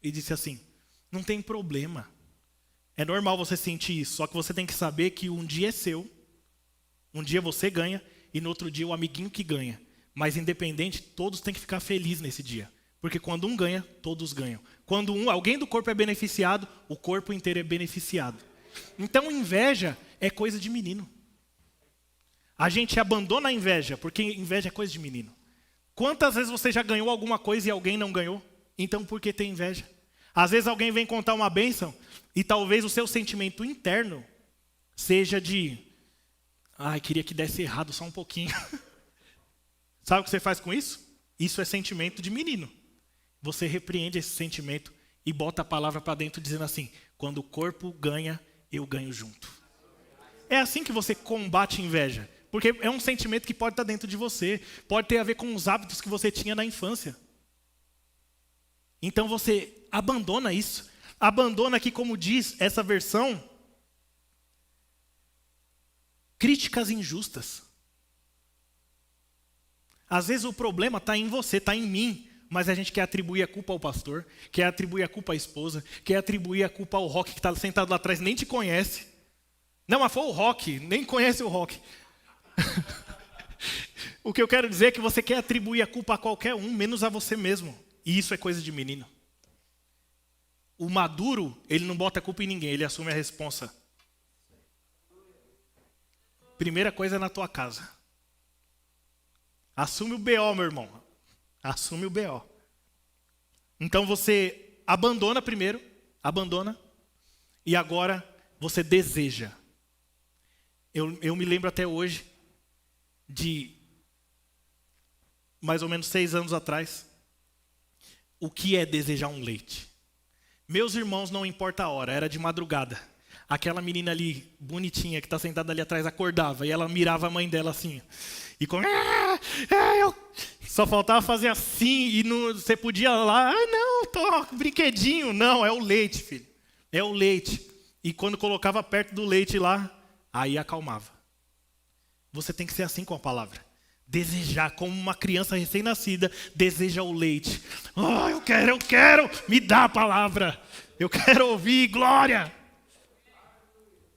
Speaker 1: e disse assim: não tem problema. É normal você sentir isso, só que você tem que saber que um dia é seu, um dia você ganha, e no outro dia o amiguinho que ganha. Mas independente, todos têm que ficar felizes nesse dia. Porque quando um ganha, todos ganham. Quando alguém do corpo é beneficiado, o corpo inteiro é beneficiado. Então inveja é coisa de menino. A gente abandona a inveja, porque inveja é coisa de menino. Quantas vezes você já ganhou alguma coisa e alguém não ganhou? Então por que tem inveja? Às vezes alguém vem contar uma bênção e talvez o seu sentimento interno seja de: ai, queria que desse errado só um pouquinho. Sabe o que você faz com isso? Isso é sentimento de menino. Você repreende esse sentimento e bota a palavra para dentro dizendo assim: quando o corpo ganha, eu ganho junto. É assim que você combate inveja. Porque é um sentimento que pode estar dentro de você. Pode ter a ver com os hábitos que você tinha na infância. Então você abandona isso. Abandona aqui, como diz essa versão, críticas injustas. Às vezes o problema está em você, está em mim. Mas a gente quer atribuir a culpa ao pastor, quer atribuir a culpa à esposa, quer atribuir a culpa ao Rock que está sentado lá atrás, nem te conhece. Não, mas foi o Rock, nem conhece o Rock. O que eu quero dizer é que você quer atribuir a culpa a qualquer um, menos a você mesmo. E isso é coisa de menino. O maduro, ele não bota a culpa em ninguém, ele assume a responsa. Primeira coisa é na tua casa. Assume o BO, meu irmão. Assume o BO. Então você abandona primeiro, abandona, e agora você deseja. Eu me lembro até hoje de mais ou menos 6 anos atrás, o que é desejar um leite. Meus irmãos, não importa a hora, era de madrugada. Aquela menina ali, bonitinha, que está sentada ali atrás, acordava, e ela mirava a mãe dela assim. E como... Só faltava fazer assim, e você podia lá, não, brinquedinho. Não, é o leite, filho. É o leite. E quando colocava perto do leite lá, aí acalmava. Você tem que ser assim com a palavra. Desejar, como uma criança recém-nascida, deseja o leite. Oh, eu quero, me dá a palavra. Eu quero ouvir, glória.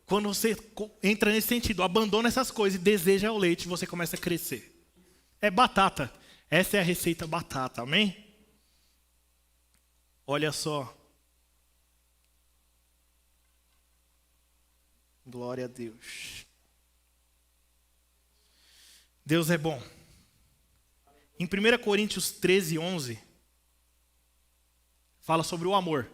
Speaker 1: Quando você entra nesse sentido, abandona essas coisas e deseja o leite, você começa a crescer. É batata. Essa é a receita batata, amém? Olha só. Glória a Deus. Deus é bom. Em 1 Coríntios 13, 11, fala sobre o amor.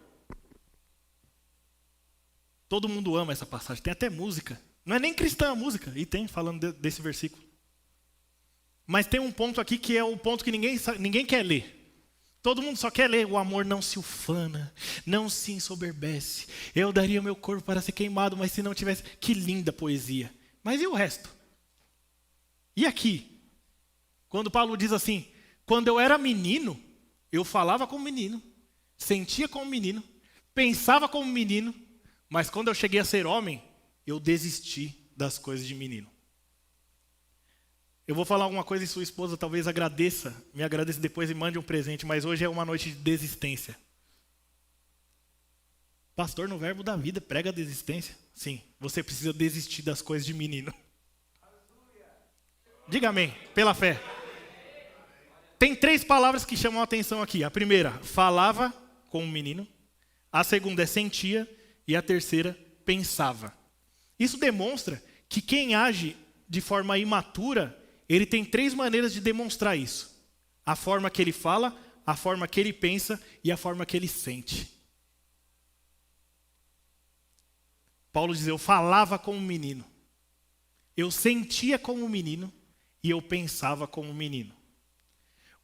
Speaker 1: Todo mundo ama essa passagem, tem até música. Não é nem cristã a música, e tem falando desse versículo. Mas tem um ponto aqui que é o ponto que ninguém quer ler. Todo mundo só quer ler: o amor não se ufana, não se ensoberbece. Eu daria o meu corpo para ser queimado, mas se não tivesse... Que linda poesia. Mas e o resto? E aqui? Quando Paulo diz assim: quando eu era menino, eu falava como menino, sentia como menino, pensava como menino, mas quando eu cheguei a ser homem, eu desisti das coisas de menino. Eu vou falar alguma coisa e sua esposa talvez me agradeça depois e mande um presente, mas hoje é uma noite de desistência. Pastor, no Verbo da Vida, prega a desistência? Sim, você precisa desistir das coisas de menino. Diga amém, pela fé. Tem 3 palavras que chamam a atenção aqui. A primeira, falava como menino. A segunda é sentia. E a terceira, pensava. Isso demonstra que quem age de forma imatura, ele tem 3 maneiras de demonstrar isso: a forma que ele fala, a forma que ele pensa e a forma que ele sente. Paulo diz: eu falava como menino, eu sentia como menino e eu pensava como menino.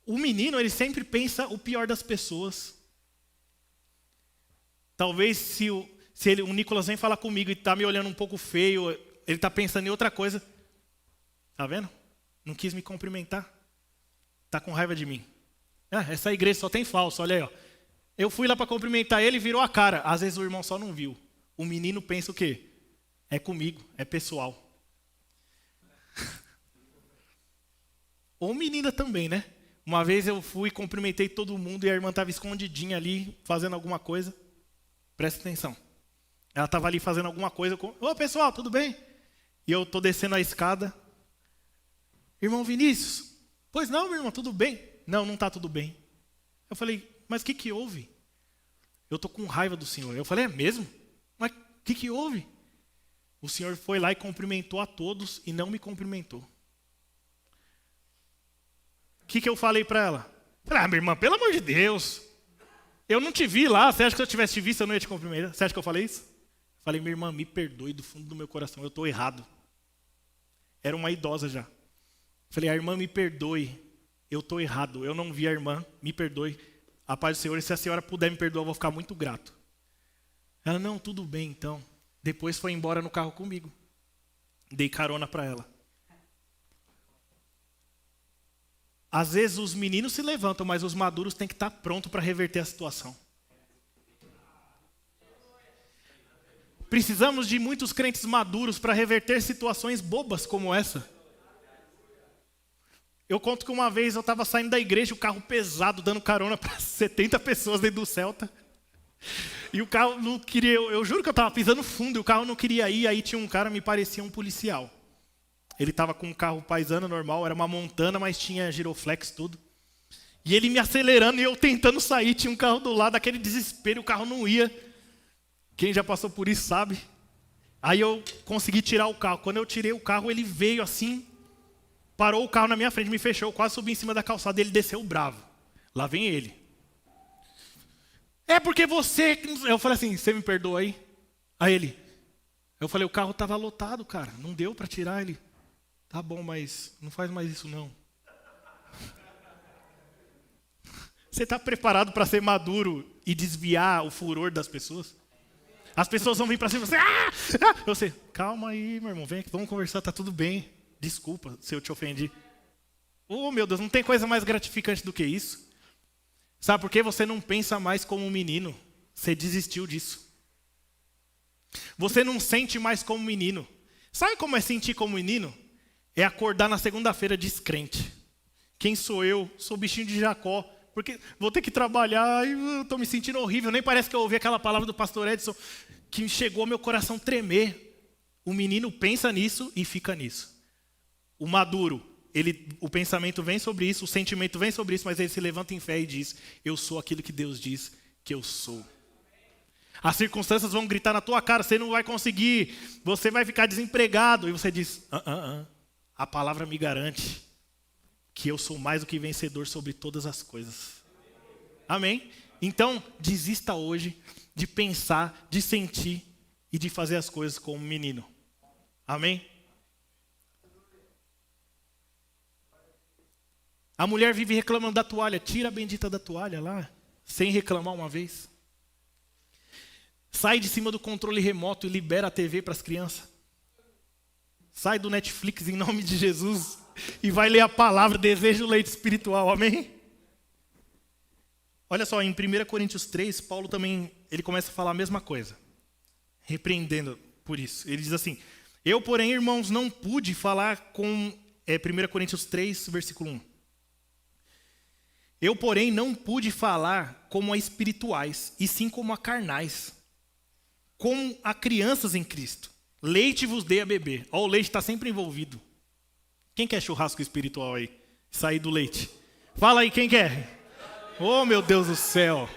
Speaker 1: O menino, ele sempre pensa o pior das pessoas. Talvez se o Nicolas vem falar comigo e está me olhando um pouco feio, ele está pensando em outra coisa. Tá vendo? Não quis me cumprimentar. Está com raiva de mim. Essa igreja só tem falso, olha aí. Ó. Eu fui lá para cumprimentar ele e virou a cara. Às vezes o irmão só não viu. O menino pensa o quê? É comigo, é pessoal. Ou menina também, né? Uma vez eu fui, cumprimentei todo mundo e a irmã estava escondidinha ali, fazendo alguma coisa. Presta atenção. Ela estava ali fazendo alguma coisa. Ô pessoal, tudo bem? E eu estou descendo a escada. Irmão Vinícius, pois não, meu irmão, tudo bem? Não está tudo bem. Eu falei, mas o que houve? Eu estou com raiva do senhor. Eu falei, é mesmo? Mas o que houve? O senhor foi lá e cumprimentou a todos e não me cumprimentou. O que eu falei para ela? Falei, minha irmã, pelo amor de Deus. Eu não te vi lá. Você acha que se eu tivesse te visto, eu não ia te cumprimentar? Você acha que eu falei isso? Falei, minha irmã, me perdoe do fundo do meu coração. Eu estou errado. Era uma idosa já. Falei, a irmã, me perdoe. Eu estou errado. Eu não vi a irmã. Me perdoe. A paz do Senhor. E se a senhora puder me perdoar, eu vou ficar muito grato. Ela, não, tudo bem então. Depois foi embora no carro comigo. Dei carona para ela. Às vezes os meninos se levantam, mas os maduros têm que estar prontos para reverter a situação. Precisamos de muitos crentes maduros para reverter situações bobas como essa. Eu conto que uma vez eu estava saindo da igreja, o carro pesado, dando carona para 70 pessoas dentro do Celta. E o carro não queria, eu juro que eu estava pisando fundo, e o carro não queria ir, aí tinha um cara, me parecia um policial. Ele estava com um carro paisano normal, era uma Montana, mas tinha giroflex, tudo. E ele me acelerando e eu tentando sair, tinha um carro do lado, aquele desespero, o carro não ia. Quem já passou por isso sabe. Aí eu consegui tirar o carro. Quando eu tirei o carro, ele veio assim, parou o carro na minha frente, me fechou, eu quase subi em cima da calçada e ele desceu bravo. Lá vem ele. É porque você... Eu falei assim, você me perdoa aí? Aí ele... Eu falei, o carro estava lotado, cara, não deu para tirar ele. Tá bom, mas não faz mais isso não. Você está preparado para ser maduro e desviar o furor das pessoas? As pessoas vão vir para cima e você, calma aí, meu irmão, vem aqui, vamos conversar, tá tudo bem. Desculpa se eu te ofendi. Oh, meu Deus, não tem coisa mais gratificante do que isso. Sabe por quê? Você não pensa mais como um menino. Você desistiu disso. Você não sente mais como menino. Sabe como é sentir como menino? É acordar na segunda-feira descrente. Quem sou eu? Sou o bichinho de Jacó. Porque vou ter que trabalhar e eu estou me sentindo horrível. Nem parece que eu ouvi aquela palavra do pastor Edson que chegou ao meu coração tremer. O menino pensa nisso e fica nisso. O maduro, o pensamento vem sobre isso, o sentimento vem sobre isso, mas ele se levanta em fé e diz, eu sou aquilo que Deus diz que eu sou. As circunstâncias vão gritar na tua cara, você não vai conseguir, você vai ficar desempregado. E você diz, a palavra me garante que eu sou mais do que vencedor sobre todas as coisas. Amém? Então, desista hoje de pensar, de sentir e de fazer as coisas como um menino. Amém? A mulher vive reclamando da toalha. Tira a bendita da toalha lá, sem reclamar uma vez. Sai de cima do controle remoto e libera a TV para as crianças. Sai do Netflix em nome de Jesus e vai ler a palavra, deseja o leite espiritual. Amém? Olha só, em 1 Coríntios 3, Paulo também, ele começa a falar a mesma coisa, repreendendo por isso. Ele diz assim, eu, porém, irmãos, não pude falar com... 1 Coríntios 3, versículo 1. Eu, porém, não pude falar como a espirituais, e sim como a carnais, como a crianças em Cristo. Leite vos dei a beber. Ó, o leite está sempre envolvido. Quem quer churrasco espiritual aí? Sair do leite. Fala aí, quem quer? Oh, meu Deus do céu.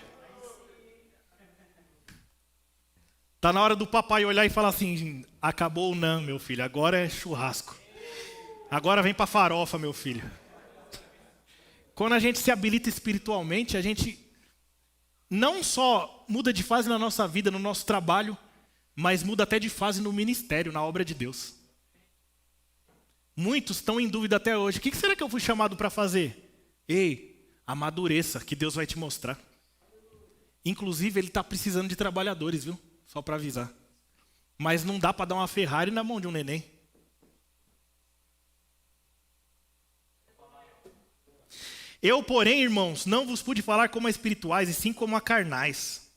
Speaker 1: Tá na hora do papai olhar e falar assim, acabou o não, meu filho, agora é churrasco. Agora vem pra farofa, meu filho. Quando a gente se habilita espiritualmente, a gente não só muda de fase na nossa vida, no nosso trabalho, mas muda até de fase no ministério, na obra de Deus. Muitos estão em dúvida até hoje. O que será que eu fui chamado para fazer? Ei, amadureça, que Deus vai te mostrar. Inclusive, Ele está precisando de trabalhadores, viu? Só para avisar. Mas não dá para dar uma Ferrari na mão de um neném. Eu, porém, irmãos, não vos pude falar como a espirituais, e sim como a carnais.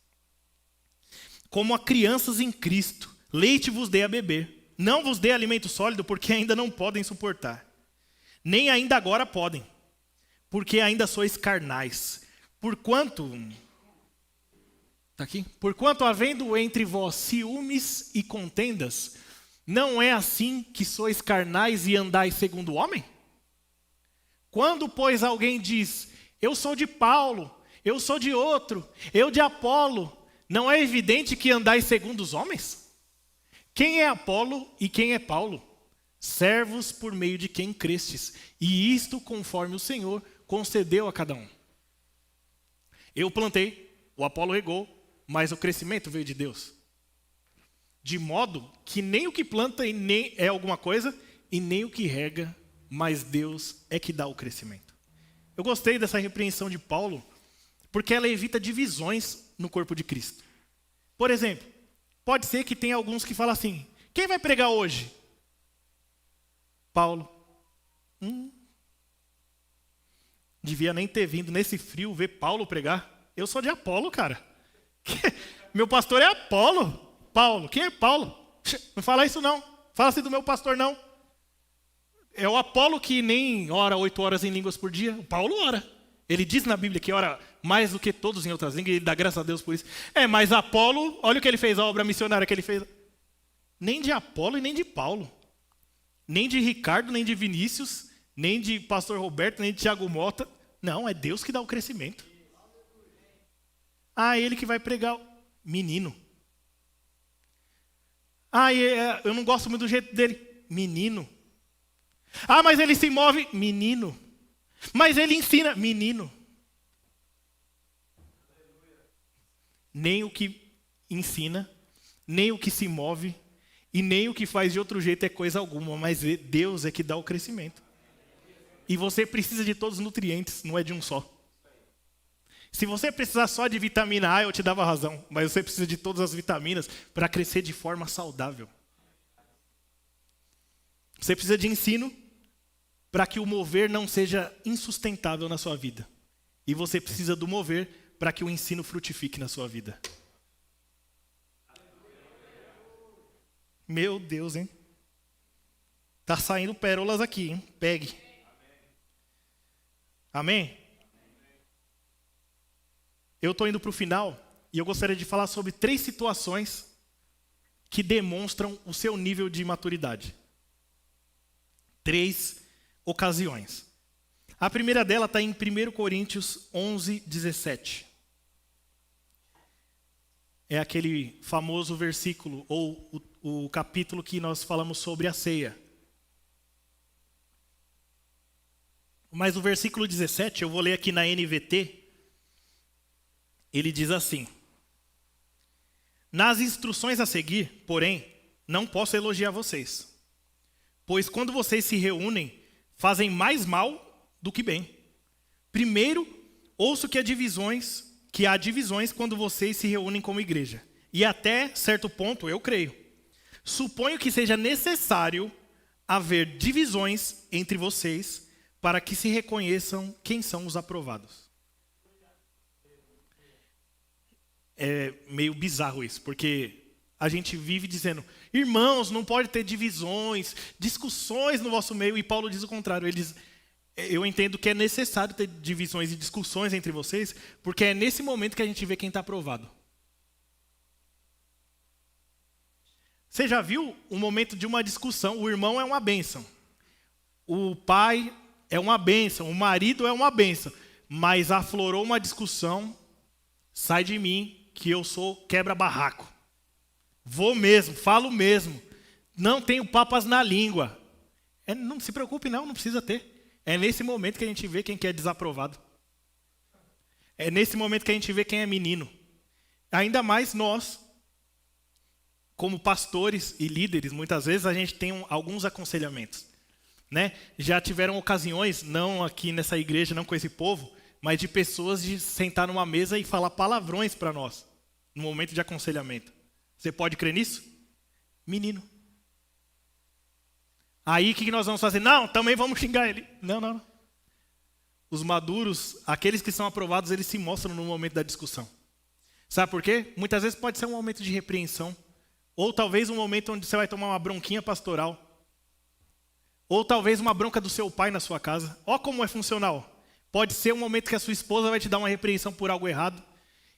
Speaker 1: Como a crianças em Cristo. Leite vos dei a beber. Não vos dei alimento sólido, porque ainda não podem suportar. Nem ainda agora podem, porque ainda sois carnais. Porquanto, havendo entre vós ciúmes e contendas, não é assim que sois carnais e andais segundo o homem? Quando, pois, alguém diz, eu sou de Paulo, eu sou de outro, eu de Apolo, não é evidente que andais segundo os homens? Quem é Apolo e quem é Paulo? Servos por meio de quem crestes, e isto conforme o Senhor concedeu a cada um. Eu plantei, o Apolo regou, mas o crescimento veio de Deus. De modo que nem o que planta nem é alguma coisa, e nem o que rega, mas Deus é que dá o crescimento. Eu gostei dessa repreensão de Paulo, porque ela evita divisões no corpo de Cristo. Por exemplo, pode ser que tenha alguns que falam assim, quem vai pregar hoje? Paulo. Devia nem ter vindo nesse frio ver Paulo pregar. Eu sou de Apolo, cara. Meu pastor é Apolo. Paulo. Quem é Paulo? Não fala isso não. Fala assim do meu pastor não. É o Apolo que nem ora 8 horas em línguas por dia. O Paulo ora. Ele diz na Bíblia que ora mais do que todos em outras línguas. E ele dá graças a Deus por isso. Mas Apolo, olha o que ele fez, a obra missionária que ele fez. Nem de Apolo e nem de Paulo. Nem de Ricardo, nem de Vinícius, nem de pastor Roberto, nem de Tiago Mota. Não, é Deus que dá o crescimento. Ele que vai pregar. Menino. Eu não gosto muito do jeito dele. Menino. Mas ele se move. Menino. Mas ele ensina. Menino. Nem o que ensina, nem o que se move, e nem o que faz de outro jeito é coisa alguma, mas Deus é que dá o crescimento. E você precisa de todos os nutrientes, não é de um só. Se você precisar só de vitamina A, eu te dava razão, mas você precisa de todas as vitaminas para crescer de forma saudável. Você precisa de ensino para que o mover não seja insustentável na sua vida. E você precisa do mover para que o ensino frutifique na sua vida. Meu Deus, hein? Tá saindo pérolas aqui, hein? Pegue. Amém? Eu estou indo para o final e eu gostaria de falar sobre 3 situações que demonstram o seu nível de maturidade. 3 ocasiões. A primeira dela está em 1 Coríntios 11, 17. é aquele famoso versículo, ou o capítulo que nós falamos sobre a ceia. Mas o versículo 17, eu vou ler aqui na NVT, ele diz assim: nas instruções a seguir, porém, não posso elogiar vocês, pois quando vocês se reúnem, fazem mais mal do que bem. Primeiro, ouço que há divisões quando vocês se reúnem como igreja. E até certo ponto, eu creio. Suponho que seja necessário haver divisões entre vocês para que se reconheçam quem são os aprovados. É meio bizarro isso, porque a gente vive dizendo: irmãos, não pode ter divisões, discussões no vosso meio. E Paulo diz o contrário. Ele diz: eu entendo que é necessário ter divisões e discussões entre vocês, porque é nesse momento que a gente vê quem está aprovado. Você já viu um momento de uma discussão? O irmão é uma bênção, o pai é uma bênção, o marido é uma bênção, mas aflorou uma discussão, sai de mim que eu sou quebra-barraco. Vou mesmo, falo mesmo, não tenho papas na língua. Não se preocupe não precisa ter. É nesse momento que a gente vê quem que é desaprovado. É nesse momento que a gente vê quem é menino. Ainda mais nós, como pastores e líderes, muitas vezes a gente tem alguns aconselhamentos, né? Já tiveram ocasiões, não aqui nessa igreja, não com esse povo, mas de pessoas de sentar numa mesa e falar palavrões para nós, no momento de aconselhamento. Você pode crer nisso? Menino. Aí o que nós vamos fazer? Não, também vamos xingar ele. Não. Os maduros, aqueles que são aprovados, eles se mostram no momento da discussão. Sabe por quê? Muitas vezes pode ser um momento de repreensão. Ou talvez um momento onde você vai tomar uma bronquinha pastoral. Ou talvez uma bronca do seu pai na sua casa. Olha como é funcional. Pode ser um momento que a sua esposa vai te dar uma repreensão por algo errado.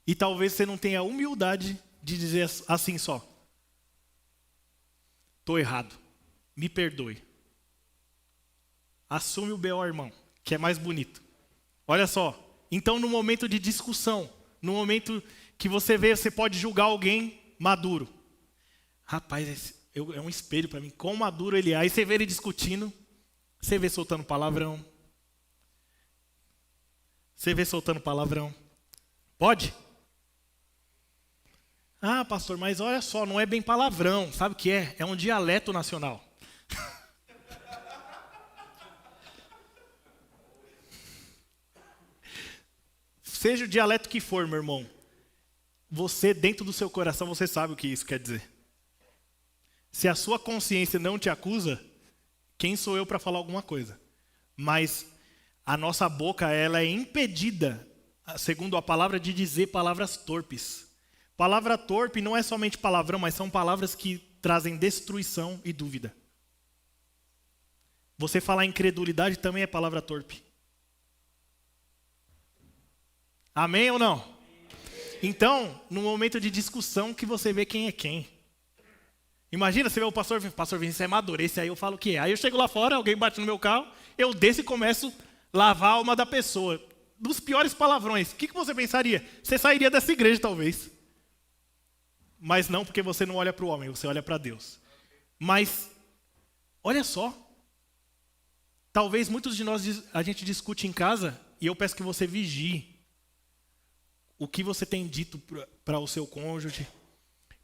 Speaker 1: E talvez você não tenha a humildade de dizer assim só: estou errado, me perdoe. Assume o B.O., irmão, que é mais bonito. Olha só, então no momento de discussão, no momento que você vê, você pode julgar alguém maduro. Rapaz, é um espelho para mim, quão maduro ele é. Aí você vê ele discutindo, você vê soltando palavrão. Pode? Ah, pastor, mas olha só, não é bem palavrão. Sabe o que é? É um dialeto nacional. Seja o dialeto que for, meu irmão, você, dentro do seu coração, você sabe o que isso quer dizer. Se a sua consciência não te acusa, quem sou eu para falar alguma coisa? Mas a nossa boca, ela é impedida, segundo a palavra, de dizer palavras torpes. Palavra torpe não é somente palavrão, mas são palavras que trazem destruição e dúvida. Você falar incredulidade também é palavra torpe. Amém ou não? Então, no momento de discussão que você vê quem é quem. Imagina, você vê o pastor Vinícius é maduro, esse aí eu falo o que é. Aí eu chego lá fora, alguém bate no meu carro, eu desço e começo a lavar a alma da pessoa. Dos piores palavrões. O que você pensaria? Você sairia dessa igreja, talvez. Mas não, porque você não olha para o homem, você olha para Deus. Mas, olha só. Talvez muitos de nós, a gente discute em casa, e eu peço que você vigie o que você tem dito para o seu cônjuge.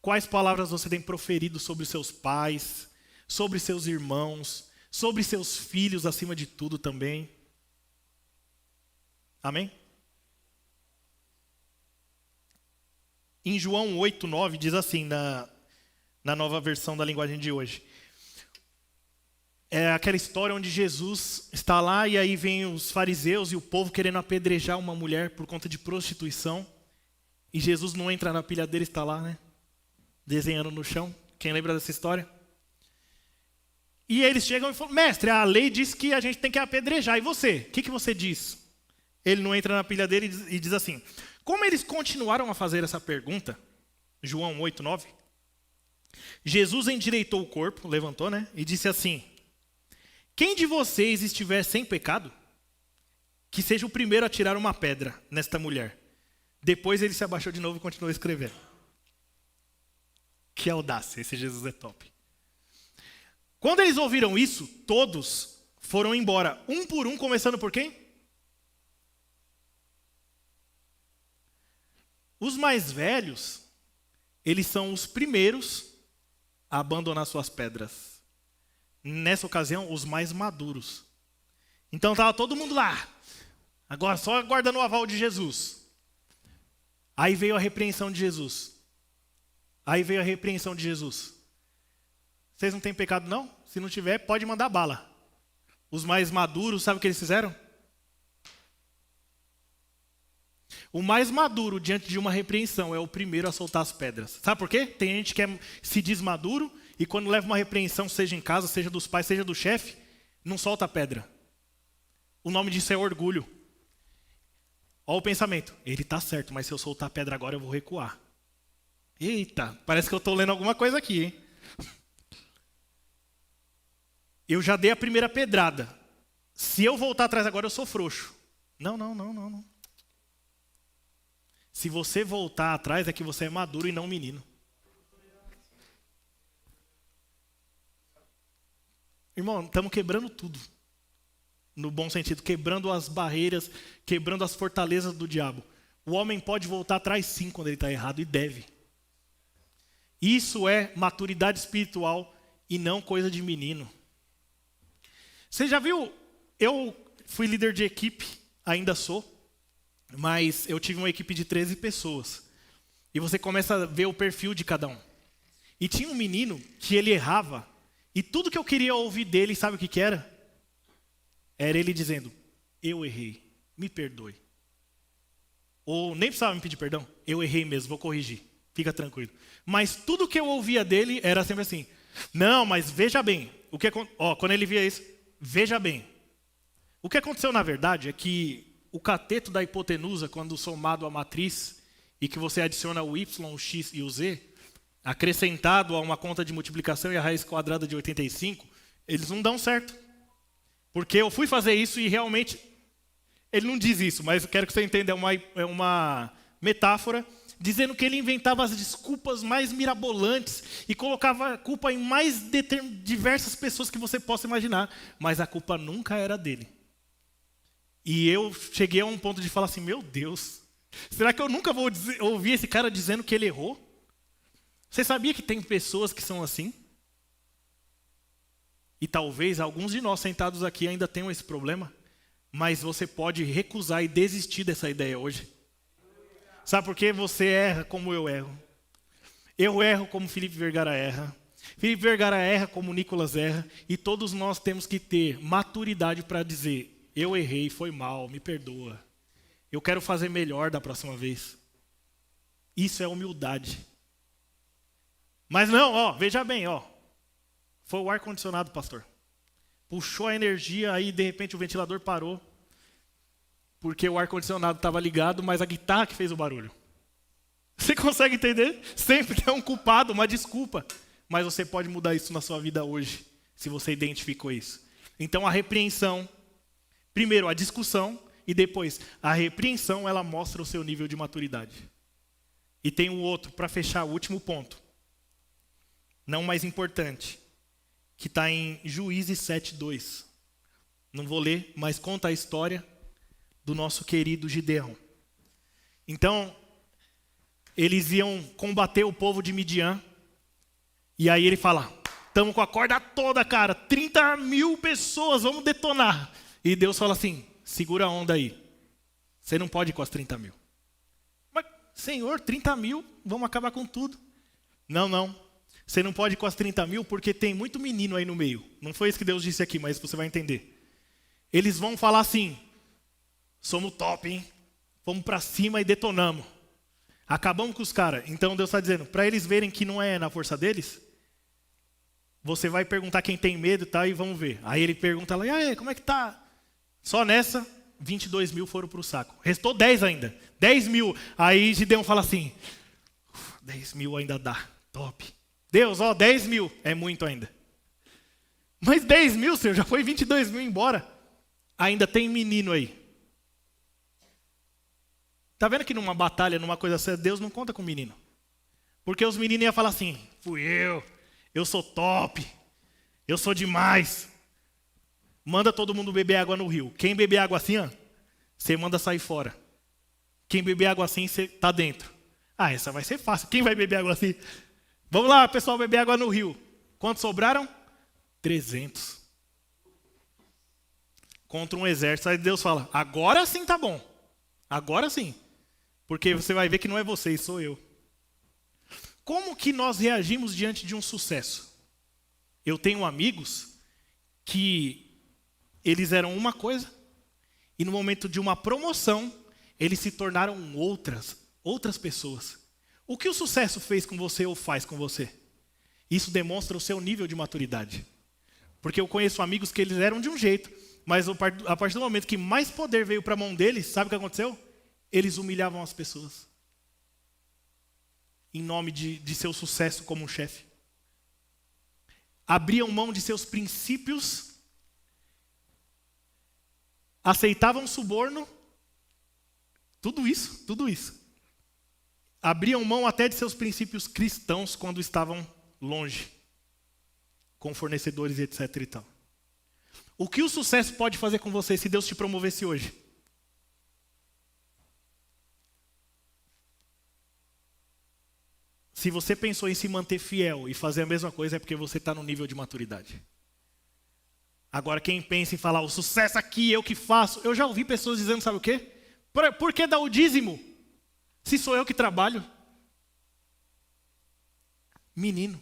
Speaker 1: Quais palavras você tem proferido sobre seus pais, sobre seus irmãos, sobre seus filhos acima de tudo também. Amém? Em João 8:9 diz assim, na nova versão da linguagem de hoje. É aquela história onde Jesus está lá e aí vem os fariseus e o povo querendo apedrejar uma mulher por conta de prostituição. E Jesus não entra na pilha dele, está lá, né? Desenhando no chão. Quem lembra dessa história? E eles chegam e falam: mestre, a lei diz que a gente tem que apedrejar. E você? O que você diz? Ele não entra na pilha dele e diz assim. Como eles continuaram a fazer essa pergunta, João 8:9, Jesus endireitou o corpo, levantou, né? E disse assim: quem de vocês estiver sem pecado, que seja o primeiro a tirar uma pedra nesta mulher. Depois ele se abaixou de novo e continuou escrevendo. Que audácia, esse Jesus é top. Quando eles ouviram isso, todos foram embora, um por um, começando por quem? Os mais velhos, eles são os primeiros a abandonar suas pedras. Nessa ocasião, os mais maduros. Então estava todo mundo lá, agora só aguardando o aval de Jesus. Aí veio a repreensão de Jesus. Vocês não têm pecado não? Se não tiver, pode mandar bala. Os mais maduros, sabe o que eles fizeram? O mais maduro diante de uma repreensão é o primeiro a soltar as pedras. Sabe por quê? Tem gente que se diz maduro e quando leva uma repreensão, seja em casa, seja dos pais, seja do chefe, não solta a pedra. O nome disso é orgulho. Olha o pensamento. Ele está certo, mas se eu soltar a pedra agora, eu vou recuar. Eita, parece que eu estou lendo alguma coisa aqui, hein? Eu já dei a primeira pedrada. Se eu voltar atrás agora, eu sou frouxo. Não. Se você voltar atrás, é que você é maduro e não menino. Irmão, estamos quebrando tudo. No bom sentido, quebrando as barreiras, quebrando as fortalezas do diabo. O homem pode voltar atrás sim quando ele está errado e deve. Isso é maturidade espiritual e não coisa de menino. Você já viu? Eu fui líder de equipe, ainda sou, mas eu tive uma equipe de 13 pessoas. E você começa a ver o perfil de cada um. E tinha um menino que ele errava, e tudo que eu queria ouvir dele, sabe o que era? Era ele dizendo, eu errei, me perdoe. Ou nem precisava me pedir perdão, eu errei mesmo, vou corrigir, fica tranquilo. Mas tudo que eu ouvia dele era sempre assim, não, mas veja bem, quando ele via isso, veja bem. O que aconteceu na verdade é que o cateto da hipotenusa, quando somado à matriz, e que você adiciona o y, o x e o z, acrescentado a uma conta de multiplicação e a raiz quadrada de 85, eles não dão certo. Porque eu fui fazer isso e realmente, ele não diz isso, mas eu quero que você entenda, é uma metáfora, dizendo que ele inventava as desculpas mais mirabolantes e colocava a culpa em mais diversas pessoas que você possa imaginar, mas a culpa nunca era dele. E eu cheguei a um ponto de falar assim, meu Deus, será que eu nunca vou ouvir esse cara dizendo que ele errou? Você sabia que tem pessoas que são assim? E talvez alguns de nós sentados aqui ainda tenham esse problema, mas você pode recusar e desistir dessa ideia hoje. Sabe por quê? Você erra como eu erro. Eu erro como Felipe Vergara erra. Felipe Vergara erra como Nicolas erra. E todos nós temos que ter maturidade para dizer, eu errei, foi mal, me perdoa. Eu quero fazer melhor da próxima vez. Isso é humildade. Mas não, veja bem, foi o ar-condicionado, pastor. Puxou a energia, aí de repente o ventilador parou. Porque o ar-condicionado estava ligado, mas a guitarra que fez o barulho. Você consegue entender? Sempre tem um culpado, uma desculpa. Mas você pode mudar isso na sua vida hoje, se você identificou isso. Então a repreensão, primeiro a discussão, e depois a repreensão, ela mostra o seu nível de maturidade. E tem um outro, para fechar, o último ponto. Não mais importante, que está em Juízes 7:2. Não vou ler, mas conta a história do nosso querido Gideão. Então, eles iam combater o povo de Midian, e aí ele fala, estamos com a corda toda, cara, 30.000 pessoas, vamos detonar. E Deus fala assim, segura a onda aí, você não pode ir com as 30.000. Mas, Senhor, 30.000, vamos acabar com tudo. Não, você não pode ir com as 30.000 porque tem muito menino aí no meio. Não foi isso que Deus disse aqui, mas você vai entender. Eles vão falar assim, somos top, hein? Vamos para cima e detonamos. Acabamos com os caras. Então Deus está dizendo, para eles verem que não é na força deles, você vai perguntar quem tem medo, tá? E vamos ver. Aí ele pergunta lá, e aí, como é que tá? Só nessa, 22.000 foram para o saco. Restou 10 ainda. 10.000. Aí Gideão fala assim, 10.000 ainda dá. Top. Deus, 10.000. É muito ainda. Mas 10.000, Senhor, já foi 22.000 embora. Ainda tem menino aí. Tá vendo que numa batalha, numa coisa séria, Deus não conta com menino. Porque os meninos iam falar assim, fui eu sou top, eu sou demais. Manda todo mundo beber água no rio. Quem beber água assim, ó, você manda sair fora. Quem beber água assim, você tá dentro. Ah, essa vai ser fácil. Quem vai beber água assim? Vamos lá, pessoal, beber água no rio. Quantos sobraram? 300. Contra um exército. Aí Deus fala, agora sim tá bom. Agora sim. Porque você vai ver que não é vocês, sou eu. Como que nós reagimos diante de um sucesso? Eu tenho amigos que eles eram uma coisa e no momento de uma promoção, eles se tornaram outras pessoas. O que o sucesso fez com você ou faz com você? Isso demonstra o seu nível de maturidade. Porque eu conheço amigos que eles eram de um jeito, mas a partir do momento que mais poder veio para a mão deles, sabe o que aconteceu? Eles humilhavam as pessoas. Em nome de seu sucesso como chefe. Abriam mão de seus princípios, aceitavam suborno, tudo isso. Abriam mão até de seus princípios cristãos quando estavam longe, com fornecedores e etc e tal. O que o sucesso pode fazer com você se Deus te promovesse hoje? Se você pensou em se manter fiel e fazer a mesma coisa, é porque você está no nível de maturidade. Agora, quem pensa em falar, o sucesso aqui, eu que faço. Eu já ouvi pessoas dizendo, sabe o quê? Por que dar o dízimo? Se sou eu que trabalho. Menino,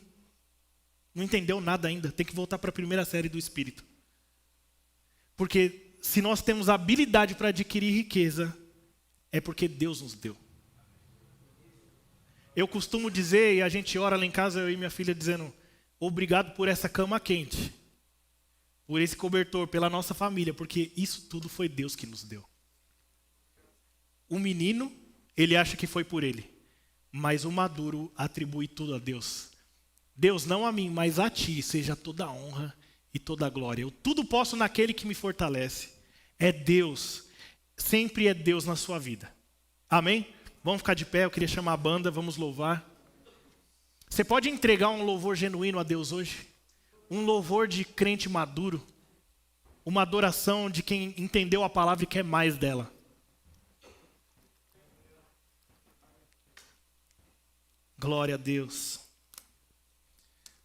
Speaker 1: não entendeu nada ainda. Tem que voltar para a primeira série do Espírito. Porque se nós temos a habilidade para adquirir riqueza, é porque Deus nos deu. Eu costumo dizer, e a gente ora lá em casa, eu e minha filha, dizendo, obrigado por essa cama quente. Por esse cobertor, pela nossa família, porque isso tudo foi Deus que nos deu. O menino, ele acha que foi por ele, mas o maduro atribui tudo a Deus. Deus, não a mim, mas a ti, seja toda a honra e toda a glória. Eu tudo posso naquele que me fortalece. É Deus, sempre é Deus na sua vida. Amém? Vamos ficar de pé, eu queria chamar a banda, vamos louvar. Você pode entregar um louvor genuíno a Deus hoje? Um louvor de crente maduro, uma adoração de quem entendeu a palavra e quer mais dela. Glória a Deus.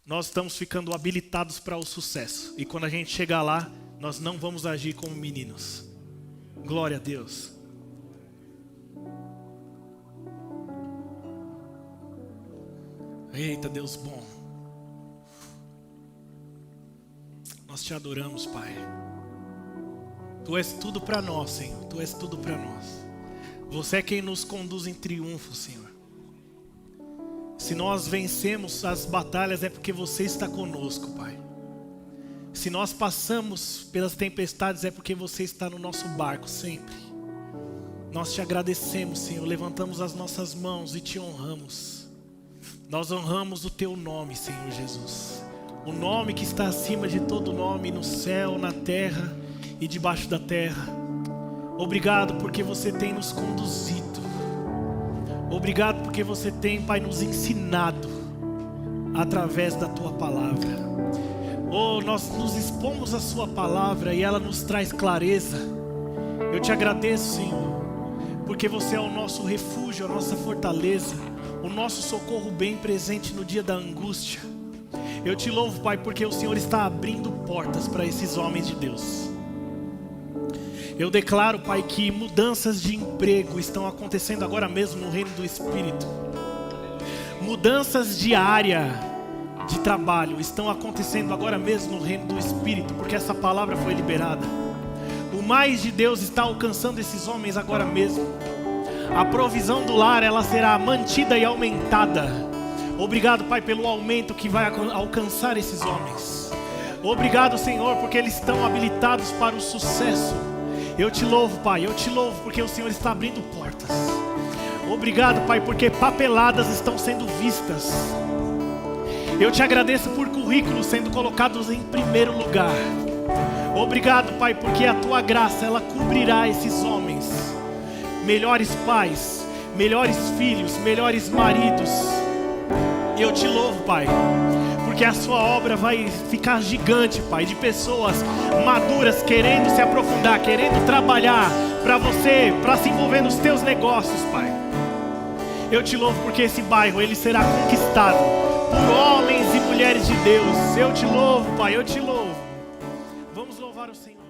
Speaker 1: Nós estamos ficando habilitados para o sucesso. E quando a gente chegar lá, nós não vamos agir como meninos. Glória a Deus. Eita, Deus bom. Nós te adoramos, Pai. Tu és tudo para nós, Senhor. Tu és tudo para nós. Você é quem nos conduz em triunfo, Senhor. Se nós vencemos as batalhas é porque você está conosco, Pai. Se nós passamos pelas tempestades é porque você está no nosso barco sempre. Nós te agradecemos, Senhor. Levantamos as nossas mãos e te honramos. Nós honramos o teu nome, Senhor Jesus. O nome que está acima de todo nome, no céu, na terra e debaixo da terra. Obrigado porque você tem nos conduzido. Obrigado porque você tem, Pai, nos ensinado através da tua palavra. Oh, nós nos expomos à sua palavra e ela nos traz clareza. Eu te agradeço, Senhor, porque você é o nosso refúgio, a nossa fortaleza, o nosso socorro bem presente no dia da angústia. Eu te louvo, Pai, porque o Senhor está abrindo portas para esses homens de Deus. Eu declaro, Pai, que mudanças de emprego estão acontecendo agora mesmo no reino do Espírito. Mudanças de área de trabalho estão acontecendo agora mesmo no reino do Espírito, porque essa palavra foi liberada. O mais de Deus está alcançando esses homens agora mesmo. A provisão do lar, ela será mantida e aumentada. Obrigado, Pai, pelo aumento que vai alcançar esses homens. Obrigado, Senhor, porque eles estão habilitados para o sucesso. Eu te louvo, Pai, eu te louvo porque o Senhor está abrindo portas. Obrigado, Pai, porque papeladas estão sendo vistas. Eu te agradeço por currículos sendo colocados em primeiro lugar. Obrigado, Pai, porque a tua graça, ela cobrirá esses homens. Melhores pais, melhores filhos, melhores maridos. E eu te louvo, Pai, porque a sua obra vai ficar gigante, Pai, de pessoas maduras querendo se aprofundar, querendo trabalhar para você, para se envolver nos teus negócios, Pai. Eu te louvo porque esse bairro, ele será conquistado por homens e mulheres de Deus. Eu te louvo, Pai, eu te louvo. Vamos louvar o Senhor.